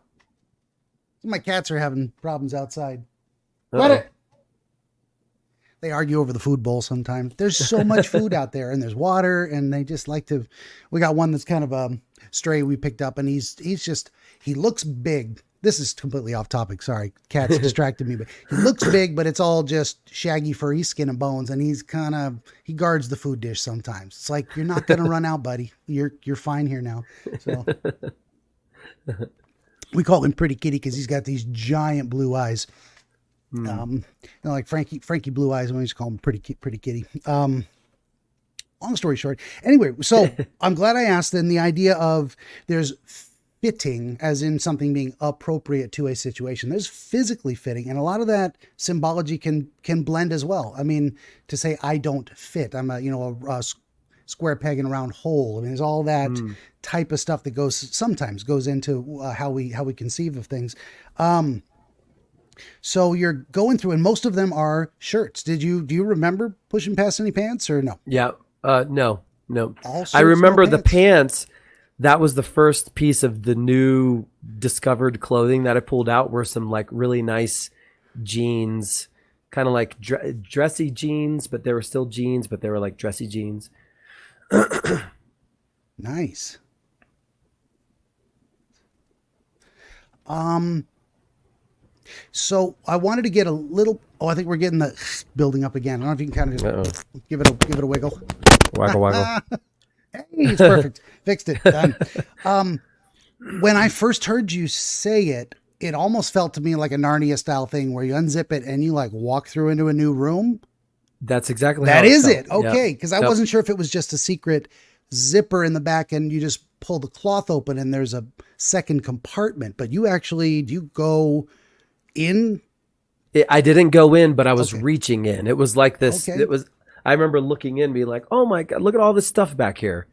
My cats are having problems outside. They argue over the food bowl sometimes. There's so much food out there, and there's water, and they just like to. We got one that's kind of a stray we picked up, and he looks big. This is completely off topic. Sorry, cats distracted me, but he looks big, but it's all just shaggy, furry skin and bones, and he guards the food dish sometimes. It's like, you're not going to run out, buddy. You're fine here now. So we call him Pretty Kitty because he's got these giant blue eyes. Like Frankie Blue Eyes. We used to call him Pretty Kitty. Long story short. Anyway, so I'm glad I asked. Then the idea of there's fitting, as in something being appropriate to a situation. There's physically fitting, and a lot of that symbology can blend as well. I mean, to say I don't fit, I'm a square peg in a round hole. I mean, there's all that type of stuff that sometimes goes into how we conceive of things. So you're going through, and most of them are shirts. Do you remember pushing past any pants or no? Yeah. No. All shirts, I remember no the pants. That was the first piece of the new discovered clothing that I pulled out, were some like really nice jeans, kind of like dressy jeans, but they were still jeans, but they were like dressy jeans. Nice. So I wanted to get a little. Oh, I think we're getting the building up again. I don't know if you can kind of just give it a wiggle. Waggle. Hey, it's perfect. Fixed it. Done. When I first heard you say it, it almost felt to me like a Narnia style thing where you unzip it and you like walk through into a new room. That's exactly that how it is felt. it. Okay, because I wasn't sure if it was just a secret zipper in the back and you just pull the cloth open and there's a second compartment. But do you go in? I didn't go in, but I was reaching in. It was like this. Okay. It was. I remember looking in, being like, "Oh my God, look at all this stuff back here."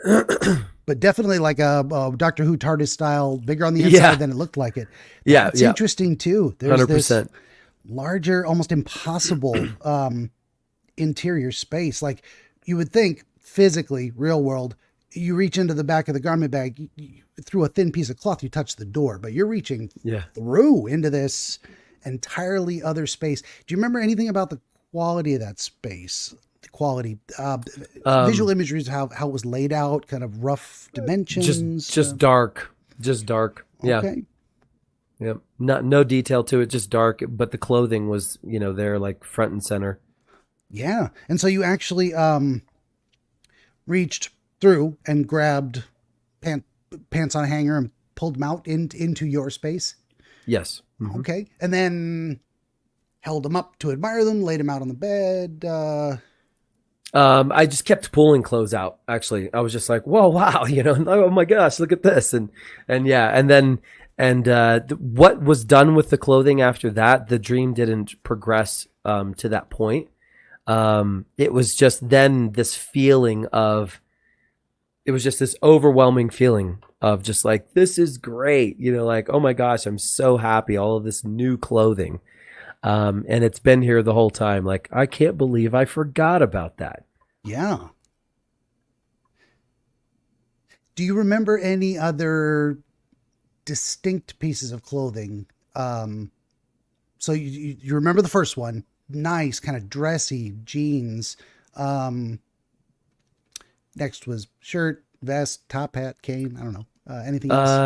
But definitely like a Doctor Who TARDIS style, bigger on the inside than it looked like it. It's interesting too. There's 100%. This larger, almost impossible interior space. Like you would think physically, real world, you reach into the back of the garment bag, through a thin piece of cloth, you touch the door, but you're reaching through into this entirely other space. Do you remember anything about the quality of that space? The quality, visual imagery is how it was laid out, kind of rough dimensions. Just dark. Yeah. Okay. Yep. No detail to it, just dark. But the clothing was, there like front and center. Yeah. And so you actually reached through and grabbed pants on a hanger and pulled them out into your space. Yes. Mm-hmm. Okay. And then held them up to admire them, laid them out on the bed. I just kept pulling clothes out. Actually, I was just like, "Whoa, wow!" Oh my gosh, look at this, and what was done with the clothing after that? The dream didn't progress to that point. It was just then this feeling of, it was just this overwhelming feeling of just like, this is great, like, oh my gosh, I'm so happy, all of this new clothing. And it's been here the whole time. Like, I can't believe I forgot about that. Yeah. Do you remember any other distinct pieces of clothing? So you remember the first one, nice, kind of dressy jeans. Next was shirt, vest, top hat, cane. I don't know. Anything else?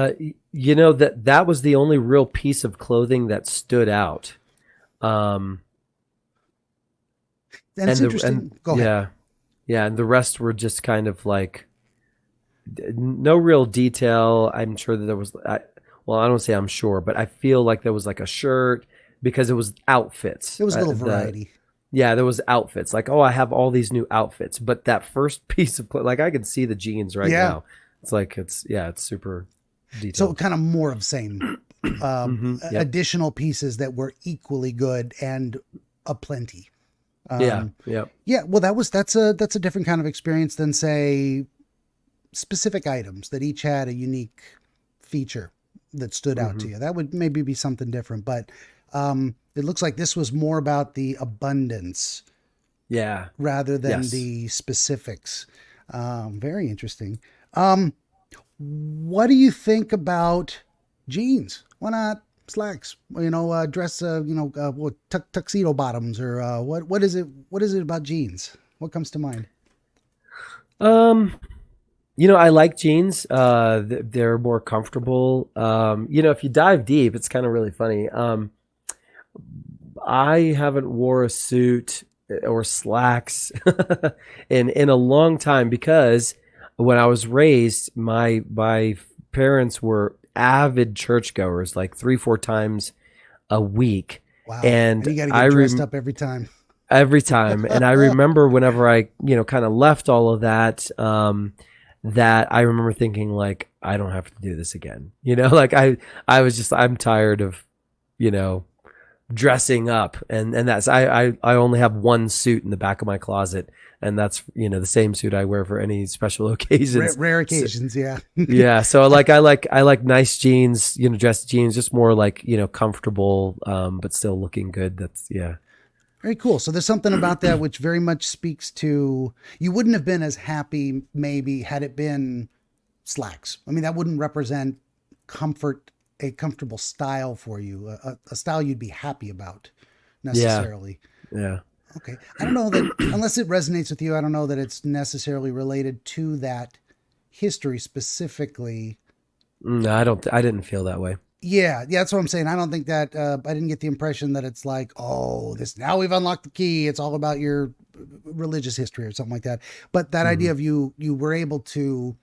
That was the only real piece of clothing that stood out. Um, And it's and the and interesting. Go ahead. yeah, yeah, and the rest were just kind of like no real detail. I'm sure that there was. Well, I don't say I'm sure, but I feel like there was like a shirt because it was outfits. There was a little variety. Yeah, there was outfits. Like, oh, I have all these new outfits, but that first piece of like I can see the jeans right Yeah. now. It's like it's super So detailed. kind of more of same. Yep. Additional pieces that were equally good and aplenty. Yeah. Yep. Yeah, well, that's a different kind of experience than say specific items that each had a unique feature that stood out to hmm you. That would maybe be something different, but it looks like this was more about the abundance Yeah. rather than Yes. the specifics. Very interesting. Um, what do you think about jeans? Why not slacks? Dress, what tuxedo bottoms or what is it? What is it about jeans? What comes to mind? Um, I like jeans. They're more comfortable. If you dive deep, it's kind of really funny. I haven't wore a suit or slacks in a long time because when I was raised, my parents were avid churchgoers, like 3-4 times a week, Wow, and and you got to I get dressed rem up every time. every time, and I remember whenever I kind of left all of that. That I remember thinking like I don't have to do this again. Like I was just I'm tired of you know dressing up and that's I only have one suit in the back of my closet and that's the same suit I wear for any special occasions. Rare So, occasions, yeah. yeah, so like I like nice jeans, dressed jeans, just more like comfortable but still looking good. That's yeah. Very cool. So there's something about that which very much speaks to you wouldn't have been as happy maybe had it been slacks. I mean, that wouldn't represent comfort, a comfortable style for you, a style you'd be happy about Yeah. necessarily. Yeah. Okay. I don't know that, unless it resonates with you, I don't know that it's necessarily related to that history specifically. No, I didn't feel that way. Yeah, that's what I'm saying. I don't think that, I didn't get the impression that it's like, oh, this, now we've unlocked the key. It's all about your religious history or something like that. But that idea hmm of you were able to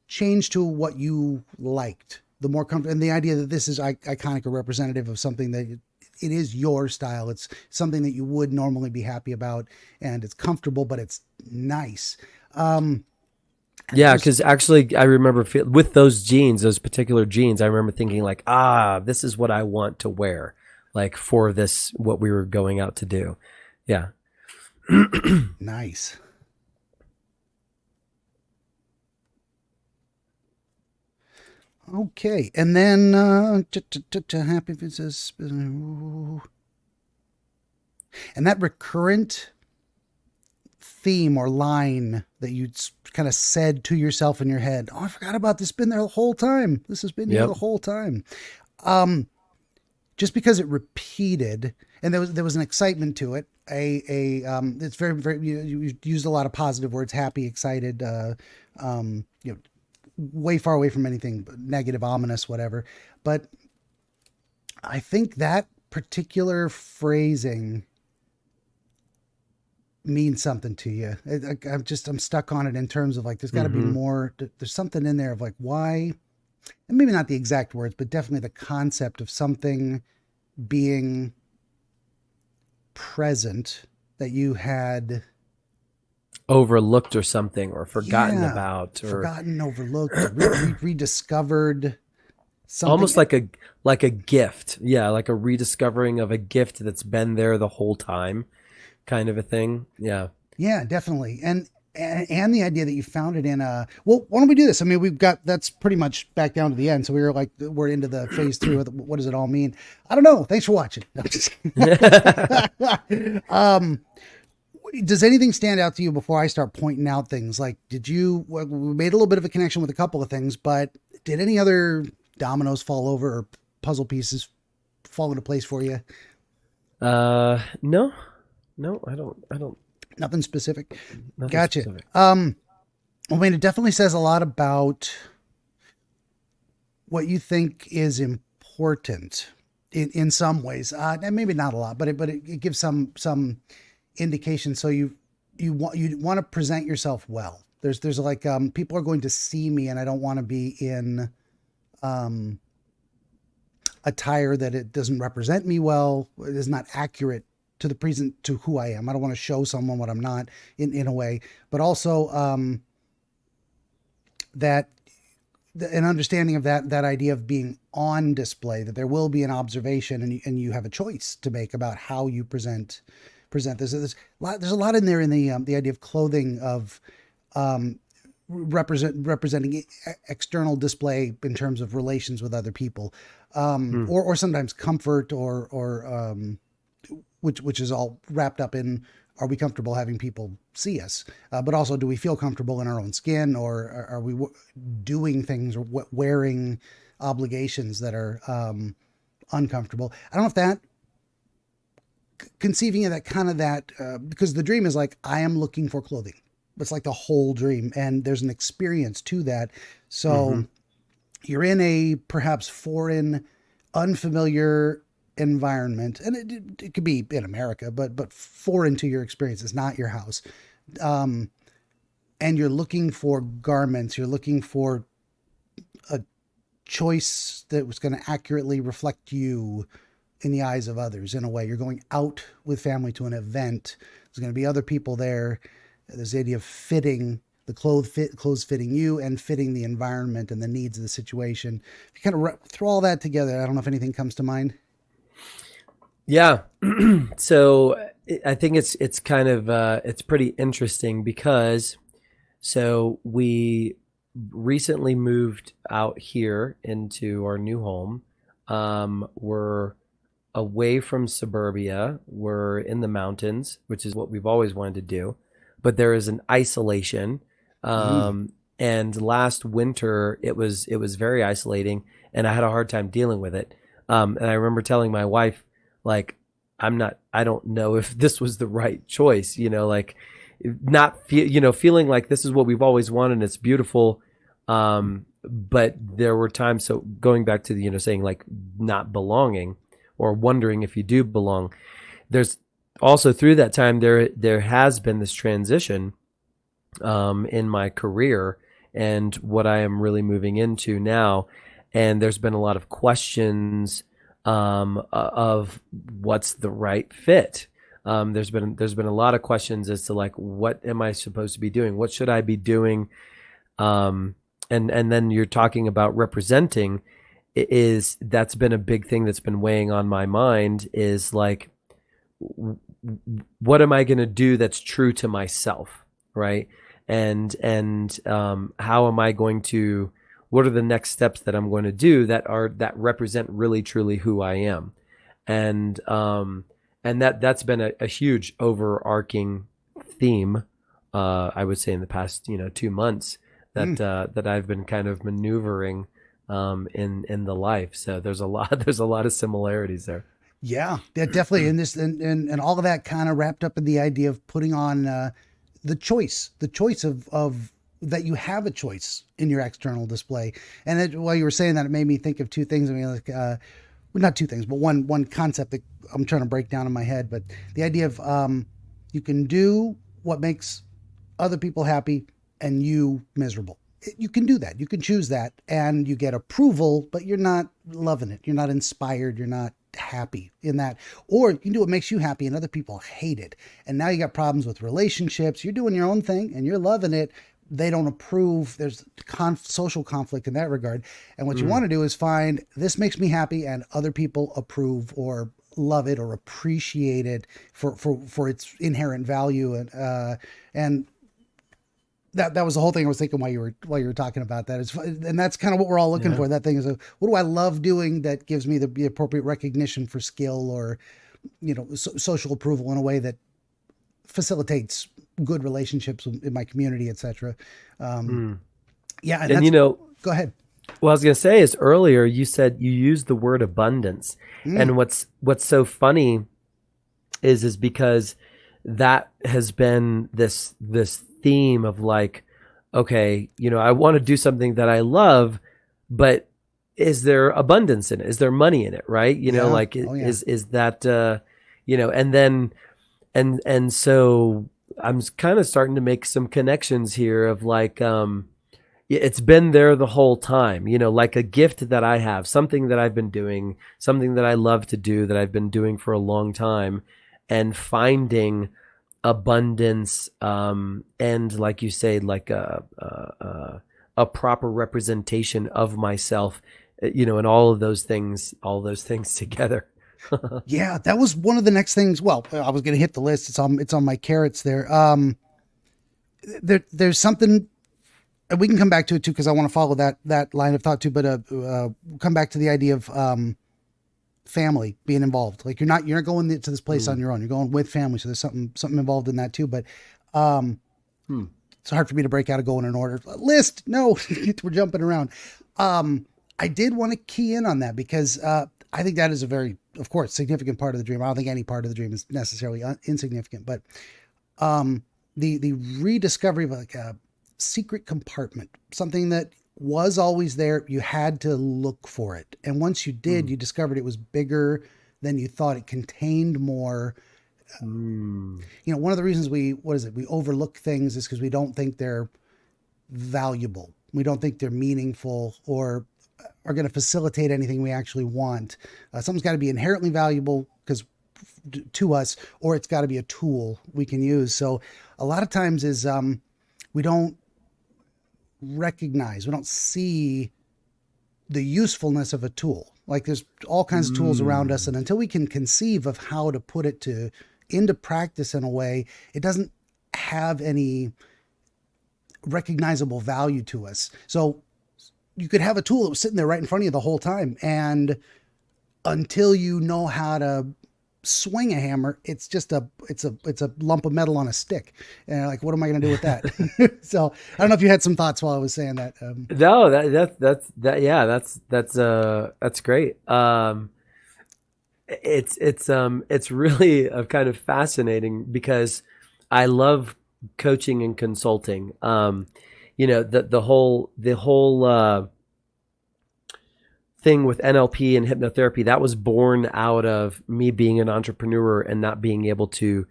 change to what you liked, the more comfortable, and the idea that this is iconic or representative of something that it is your style. It's something that you would normally be happy about, and it's comfortable, but it's nice. And Yeah, just because actually, I remember with those jeans, those particular jeans, I remember thinking like, this is what I want to wear, like for this what we were going out to do. Yeah. nice. Okay, and then happy if it says, and that recurrent theme or line that you kind of said to yourself in your head, oh, I forgot about this, been there the whole time, this has been here Yep. the whole time. um just because it repeated and there was an excitement to it, it's very very you used a lot of positive words, happy, excited, way far away from anything negative, ominous, whatever. But I think that particular phrasing means something to you. I'm stuck on it in terms of like, there's got to be hmm more. There's something in there of like, why, and maybe not the exact words, but definitely the concept of something being present that you had, Overlooked or something, or forgotten yeah, about, or forgotten, overlooked, rediscovered something. almost like a gift. Yeah, like a rediscovering of a gift that's been there the whole time, kind of a thing. Yeah. Yeah, definitely. And the idea that you found it in a, well, why don't we do this? I mean, we've got, that's pretty much back down to the end. So we're into the phase 3 of what does it all mean? I don't know. Thanks for watching. No, just um, does anything stand out to you before I start pointing out things? Like, we made a little bit of a connection with a couple of things, but did any other dominoes fall over or puzzle pieces fall into place for you? No, no, I don't. Nothing specific. Nothing Gotcha. specific. I mean, it definitely says a lot about what you think is important in some ways, and maybe not a lot, but it gives some indication. So you want to present yourself well. There's like people are going to see me, and I don't want to be in um, attire that it doesn't represent me well. It is not accurate to the present to who I am. I don't want to show someone what I'm not in a way, but also that an understanding of that idea of being on display, that there will be an observation, and you have a choice to make about how you present this. There's a lot in there in the idea of clothing, of representing external display in terms of relations with other people, or sometimes comfort, or which is all wrapped up in, are we comfortable having people see us? But also, do we feel comfortable in our own skin, or are we doing things or wearing obligations that are uncomfortable? I don't know if that, conceiving of that kind of that, because the dream is like, I am looking for clothing. It's like the whole dream, and there's an experience to that. So you're in a perhaps foreign, unfamiliar environment, and it could be in America, but foreign to your experience. It's not your house, and you're looking for garments. You're looking for a choice that was going to accurately reflect you in the eyes of others. In a way, you're going out with family to an event. There's going to be other people there. There's the idea of fitting the clothes fitting you, and fitting the environment and the needs of the situation. If you kind of throw all that together, I don't know if anything comes to mind. Yeah. So I think it's kind of it's pretty interesting because so we recently moved out here into our new home. We're away from suburbia. We're in the mountains, which is what we've always wanted to do. But there is an isolation. And last winter it was very isolating, and I had a hard time dealing with it. And I remember telling my wife, like, I don't know if this was the right choice, like feeling like this is what we've always wanted and it's beautiful. But there were times, so going back to the, saying like not belonging or wondering if you do belong, there's also through that time, there has been this transition, in my career and what I am really moving into now. And there's been a lot of questions, of what's the right fit. There's been a lot of questions as to like, what am I supposed to be doing? What should I be doing? And then you're talking about representing, that's been a big thing that's been weighing on my mind, is like, what am I going to do that's true to myself? Right. And how am I going to, what are the next steps that I'm going to do that represent really truly who I am? And that's been a huge overarching theme, I would say, in the past 2 months that I've been kind of maneuvering in the life. So there's a lot of similarities there. Yeah, definitely. In this, and all of that kind of wrapped up in the idea of putting on the choice of that you have a choice in your external display. And while you were saying that, it made me think of two things. I mean, like, well, not two things, but one concept that I'm trying to break down in my head. But the idea of you can do what makes other people happy and you miserable. You can do that. You can choose that, and you get approval, but you're not loving it. You're not inspired. You're not happy in that. Or you can do what makes you happy and other people hate it. And now you got problems with relationships. You're doing your own thing and you're loving it. They don't approve. There's social conflict in that regard. And what you want to do is find, this makes me happy and other people approve or love it or appreciate it for its inherent value. And that was the whole thing I was thinking while you were talking about that. And that's kind of what we're all looking for. That thing is, what do I love doing that gives me the appropriate recognition for skill or, social approval in a way that facilitates good relationships in my community, etc. Yeah. And go ahead. What I was going to say is, earlier you said you used the word abundance. And what's so funny is because that has been this theme of like, okay, I want to do something that I love, but is there abundance in it? Is there money in it? Right. Yeah. Like Oh yeah. is that, and then, and so I'm kind of starting to make some connections here of like, it's been there the whole time, like a gift that I have, something that I've been doing, something that I love to do that I've been doing for a long time, and finding abundance, and like you say, like a proper representation of myself, and all those things together. Yeah, that was one of the next things. Well, I was going to hit the list. It's on my carrots there. There's something, and we can come back to it too, because I want to follow that line of thought too. But come back to the idea of family being involved. Like you're not going to this place on your own. You're going with family, so there's something involved in that too. But it's hard for me to break out a go in an order list. No, we're jumping around. I did want to key in on that because I think that is a very, of course, significant part of the dream. I don't think any part of the dream is necessarily insignificant, but the rediscovery of like a secret compartment, something that was always there. You had to look for it. And once you did, you discovered it was bigger than you thought. It contained more. One of the reasons we overlook things is because we don't think they're valuable. We don't think they're meaningful or are going to facilitate anything we actually want. Something's got to be inherently valuable to us, or it's got to be a tool we can use. So a lot of times is we don't recognize, we don't see the usefulness of a tool. Like there's all kinds of tools around us, and until we can conceive of how to put it into practice in a way, it doesn't have any recognizable value to us. So you could have a tool that was sitting there right in front of you the whole time, and until you know how to swing a hammer, it's just a lump of metal on a stick. And like, what am I going to do with that? So I don't know if you had some thoughts while I was saying that. No, that's great. It's really kind of fascinating because I love coaching and consulting. The whole thing with NLP and hypnotherapy, that was born out of me being an entrepreneur and not being able to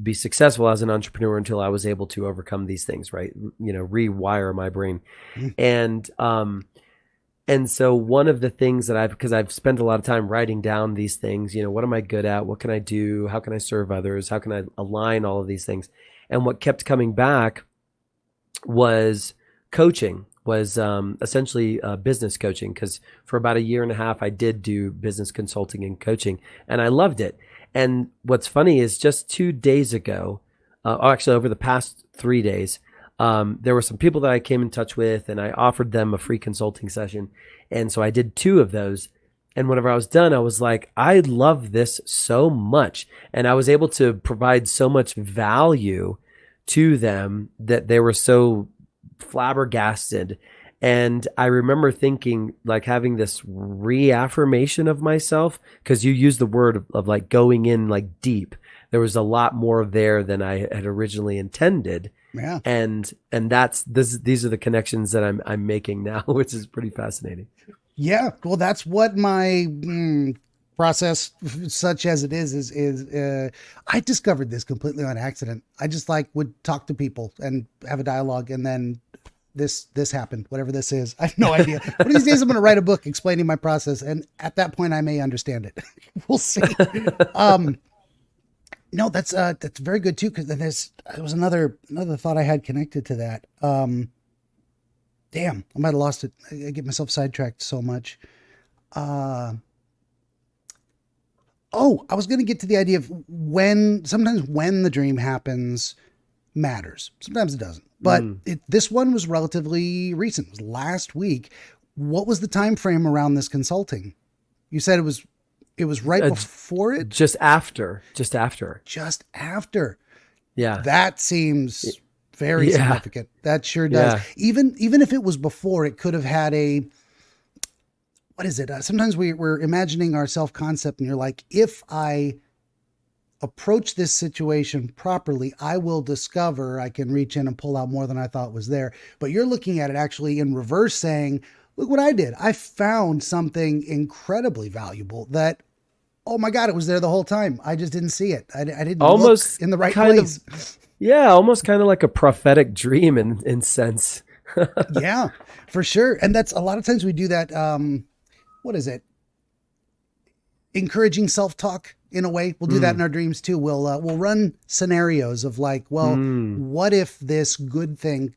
be successful as an entrepreneur until I was able to overcome these things, right? Rewire my brain. And so one of the things that because I've spent a lot of time writing down these things, what am I good at? What can I do? How can I serve others? How can I align all of these things? And what kept coming back was coaching, was essentially business coaching, because for about 1.5 years, I did do business consulting and coaching, and I loved it. And what's funny is just 2 days ago, actually over the past 3 days, there were some people that I came in touch with, and I offered them a free consulting session. And so I did 2 of those. And whenever I was done, I was like, I love this so much. And I was able to provide so much value to them that they were so flabbergasted. And I remember thinking, like, having this reaffirmation of myself, because you used the word of like going in like deep. There was a lot more there than I had originally intended. Yeah. And these are the connections that I'm making now, which is pretty fascinating. Yeah. Well, that's what my process, such as it is I discovered this completely on accident. I just would talk to people and have a dialogue, and then this happened, whatever this is. I have no idea. One of these days I'm going to write a book explaining my process, and at that point I may understand it. We'll see. No, that's very good too, because there was another thought I had connected to that. Damn, I might have lost it. I get myself sidetracked so much. I was going to get to the idea of sometimes when the dream happens matters. Sometimes it doesn't. But this one was relatively recent. It was last week. What was the time frame around this consulting? You said it was right before it? Just after. Just after. Yeah. That seems very significant. That sure does. Yeah. Even if it was before, it could have had what is it? Sometimes we're imagining our self-concept, and you're like, if I approach this situation properly, I will discover I can reach in and pull out more than I thought was there. But you're looking at it actually in reverse, saying, look what I did. I found something incredibly valuable that, oh my God, it was there the whole time. I just didn't see it. I didn't Almost look in the right kind place. Yeah, almost kind of like a prophetic dream in sense. Yeah, for sure. And that's a lot of times we do that. What is it? Encouraging self-talk in a way. We'll do that in our dreams too. We'll run scenarios of like, well, what if this good thing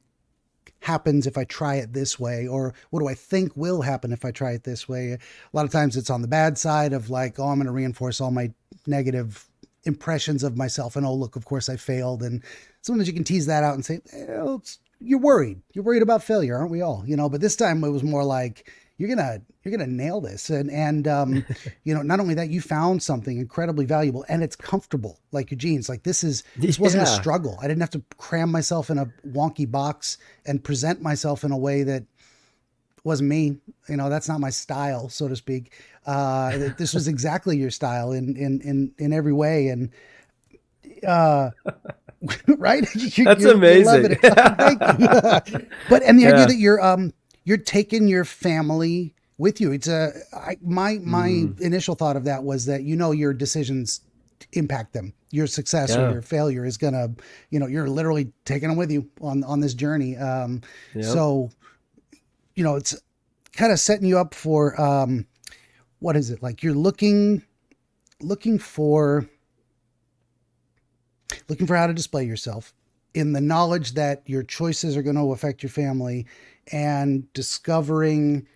happens if I try it this way? Or what do I think will happen if I try it this way? A lot of times it's on the bad side of like, oh, I'm going to reinforce all my negative impressions of myself. And oh, look, of course I failed. And sometimes you can tease that out and say, well, you're worried. You're worried about failure, aren't we all? But this time it was more like, you're gonna nail this, and not only that, you found something incredibly valuable, and it's comfortable, like your jeans. Like this wasn't a struggle. I didn't have to cram myself in a wonky box and present myself in a way that wasn't me. That's not my style, so to speak. This was exactly your style in every way, and right? That's amazing. Thank you. But the idea that you're taking your family with you. It's my initial thought of that was that, your decisions impact them. Your success or your failure is gonna, you're literally taking them with you on this journey. So, it's kind of setting you up for, what is it? Like you're looking for how to display yourself in the knowledge that your choices are going to affect your family, and discovering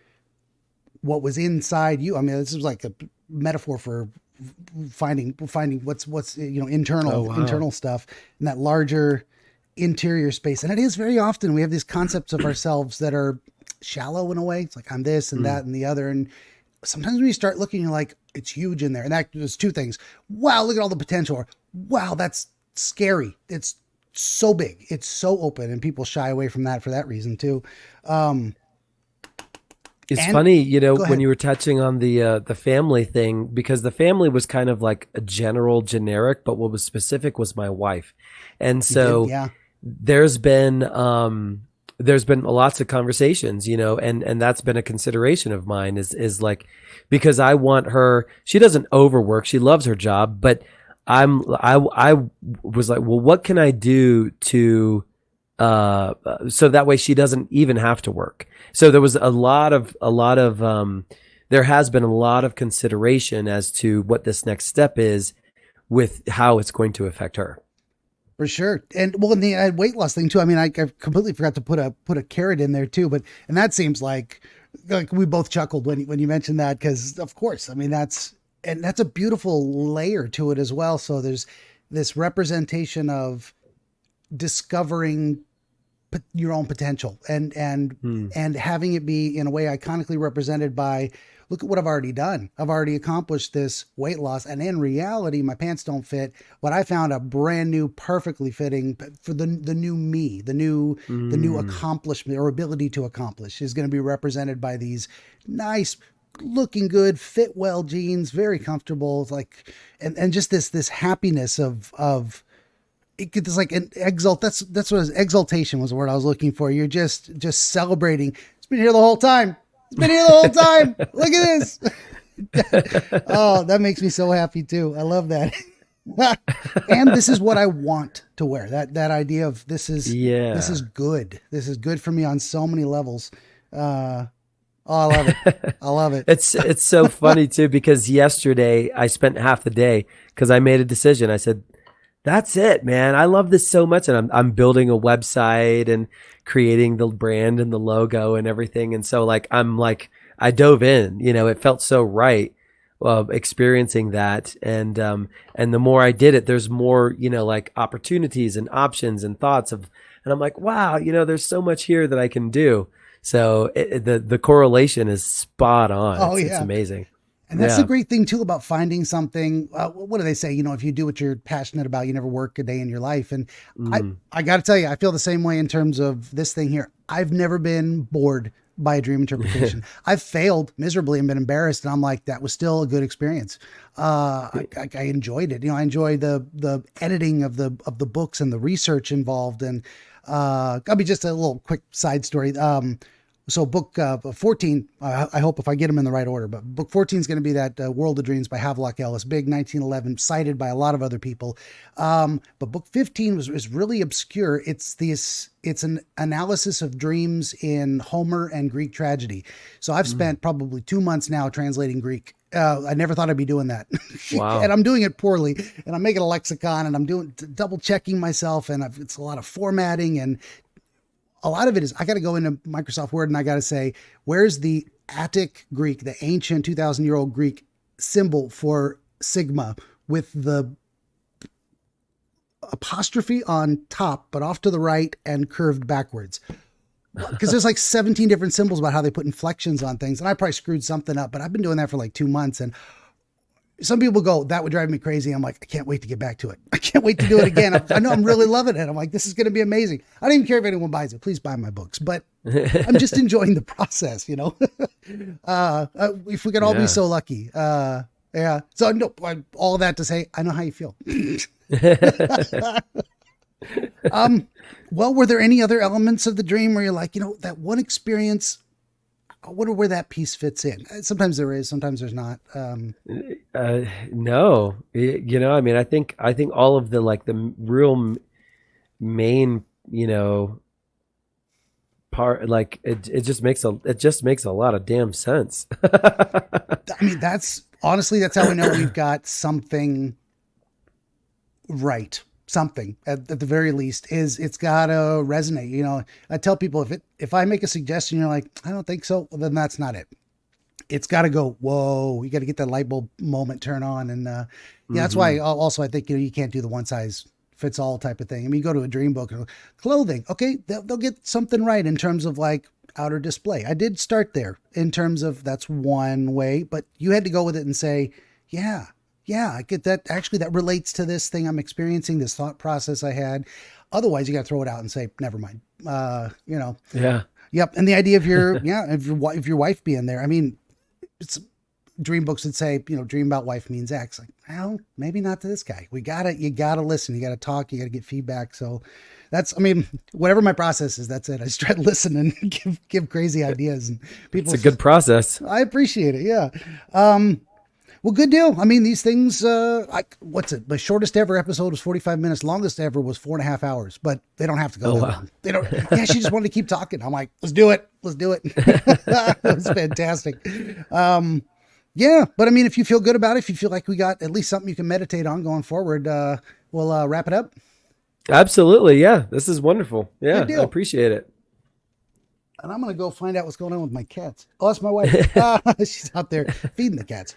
what was inside you. I mean, this is like a metaphor for finding what's internal stuff in that larger interior space. And it is very often we have these concepts of ourselves that are shallow in a way. It's like I'm this and that and the other. And sometimes when you start looking, you're like, it's huge in there. And that there's two things. Wow, look at all the potential. Or, wow, that's scary. It's so big. It's so open, and people shy away from that for that reason too. It's funny, when you were touching on the family thing, because the family was kind of like a generic, but what was specific was my wife. And so there's been lots of conversations, and that's been a consideration of mine is like, because I want her, she doesn't overwork. She loves her job, but I was like, well, what can I do to, so that way she doesn't even have to work. So there was there has been a lot of consideration as to what this next step is with how it's going to affect her. For sure. And well, in the weight loss thing too, I mean, I completely forgot to put a carrot in there too, and that seems like we both chuckled when you mentioned that, because of course, I mean, that's a beautiful layer to it as well. So there's this representation of discovering your own potential and having it be in a way iconically represented by, look at what I've already done. I've already accomplished this weight loss. And in reality, my pants don't fit, but I found a brand new, perfectly fitting for the new me, the new accomplishment or ability to accomplish is going to be represented by these nice, looking good, fit well jeans, very comfortable, like, and just this happiness of it gets like an that's what exaltation was the word I was looking for. You're just celebrating. It's been here the whole time. Look at this. Oh, that makes me so happy too. I love that. And this is what I want to wear. That idea of this is good. This is good for me on so many levels. Oh, I love it. I love it. It's so funny too, because yesterday I spent half the day because I made a decision. I said, that's it, man. I love this so much. And I'm building a website and creating the brand and the logo and everything. And so I dove in, it felt so right, experiencing that. And the more I did it, there's more, like opportunities and options and thoughts and I'm like, wow, there's so much here that I can do. So the correlation is spot on. Oh, it's amazing. And that's the great thing too about finding something. What do they say? If you do what you're passionate about, you never work a day in your life. And I got to tell you, I feel the same way in terms of this thing here. I've never been bored by a dream interpretation. I've failed miserably and been embarrassed, and I'm like, that was still a good experience. I enjoyed it. I enjoy the editing of the books and the research involved. And I mean, just a little quick side story. So book 14, I hope if I get them in the right order, but book 14 is going to be that World of Dreams by Havelock Ellis, big 1911, cited by a lot of other people. But book 15 is really obscure. It's an analysis of dreams in Homer and Greek tragedy. So I've spent probably 2 months now translating Greek. I never thought I'd be doing that. Wow. And I'm doing it poorly, and I'm making a lexicon, and I'm doing double checking myself, and it's a lot of formatting, and a lot of it is I got to go into Microsoft Word and I got to say, where's the Attic Greek, the ancient 2,000-year-old Greek symbol for sigma with the apostrophe on top, but off to the right and curved backwards? Because there's like 17 different symbols about how they put inflections on things. And I probably screwed something up, but I've been doing that for like 2 months. And some people go, that would drive me crazy. I'm like, I can't wait to get back to it. I can't wait to do it again. I know I'm really loving it. I'm like, this is going to be amazing. I don't even care if anyone buys it. Please buy my books. But I'm just enjoying the process, if we could all be so lucky. Yeah. So no, all that to say, I know how you feel. Well, were there any other elements of the dream where you're like, that one experience, I wonder where that piece fits in? Sometimes there is, sometimes there's not. No, I mean, I think all of the real main, part, it just makes a lot of damn sense. I mean, that's how we know we've got something right. Something at the very least it's got to resonate. I tell people if I make a suggestion, you're like, I don't think so, well, then that's not it. It's got to go, whoa, you got to get that light bulb moment turn on. And that's why also I think, you can't do the one size fits all type of thing. I mean, you go to a dream book, clothing. Okay. They'll get something right in terms of like outer display. I did start there in terms of that's one way, but you had to go with it and say, yeah, I get that. Actually, that relates to this thing I'm experiencing, this thought process I had. Otherwise, you got to throw it out and say, never mind. Yeah. Yep. And the idea of your wife being there. I mean, it's dream books that say, dream about wife means X. Like, well, maybe not to this guy. You gotta listen. You gotta talk. You gotta get feedback. So whatever my process is, that's it. I just try to listen and give crazy ideas, and people. It's a good process. I appreciate it. Yeah. Well, good deal. I mean, these things, what's it? The shortest ever episode was 45 minutes. Longest ever was 4.5 hours, but they don't have to go that long. They don't. Yeah, she just wanted to keep talking. I'm like, let's do it. It was fantastic. Yeah, but I mean, if you feel good about it, if you feel like we got at least something you can meditate on going forward, we'll wrap it up. Absolutely. Yeah. This is wonderful. Yeah. I appreciate it. And I'm going to go find out what's going on with my cats. Oh, that's my wife. She's out there feeding the cats.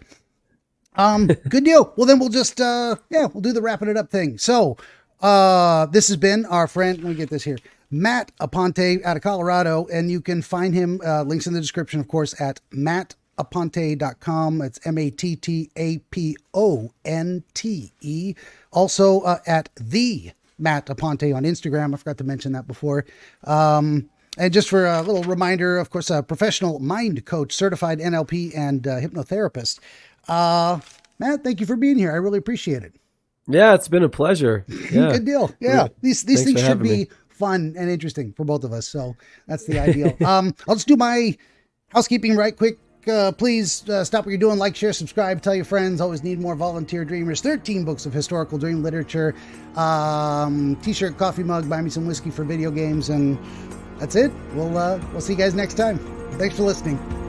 Good deal. Well, then we'll just, we'll do the wrapping it up thing. So, this has been our friend, let me get this here, Matt Aponte out of Colorado, and you can find him, links in the description, of course, at mattaponte.com. It's MATTAPONTE. Also, at the Matt Aponte on Instagram. I forgot to mention that before. And just for a little reminder, of course, a professional mind coach, certified NLP and hypnotherapist. Matt, thank you for being here. I really appreciate it. Yeah, it's been a pleasure. Yeah. Good deal. Yeah. These things should be fun and interesting for both of us. So that's the ideal. I'll just do my housekeeping right quick. Please stop what you're doing. Like, share, subscribe, tell your friends. Always need more volunteer dreamers. 13 books of historical dream literature. T-shirt, coffee mug, buy me some whiskey for video games. And that's it. We'll see you guys next time. Thanks for listening.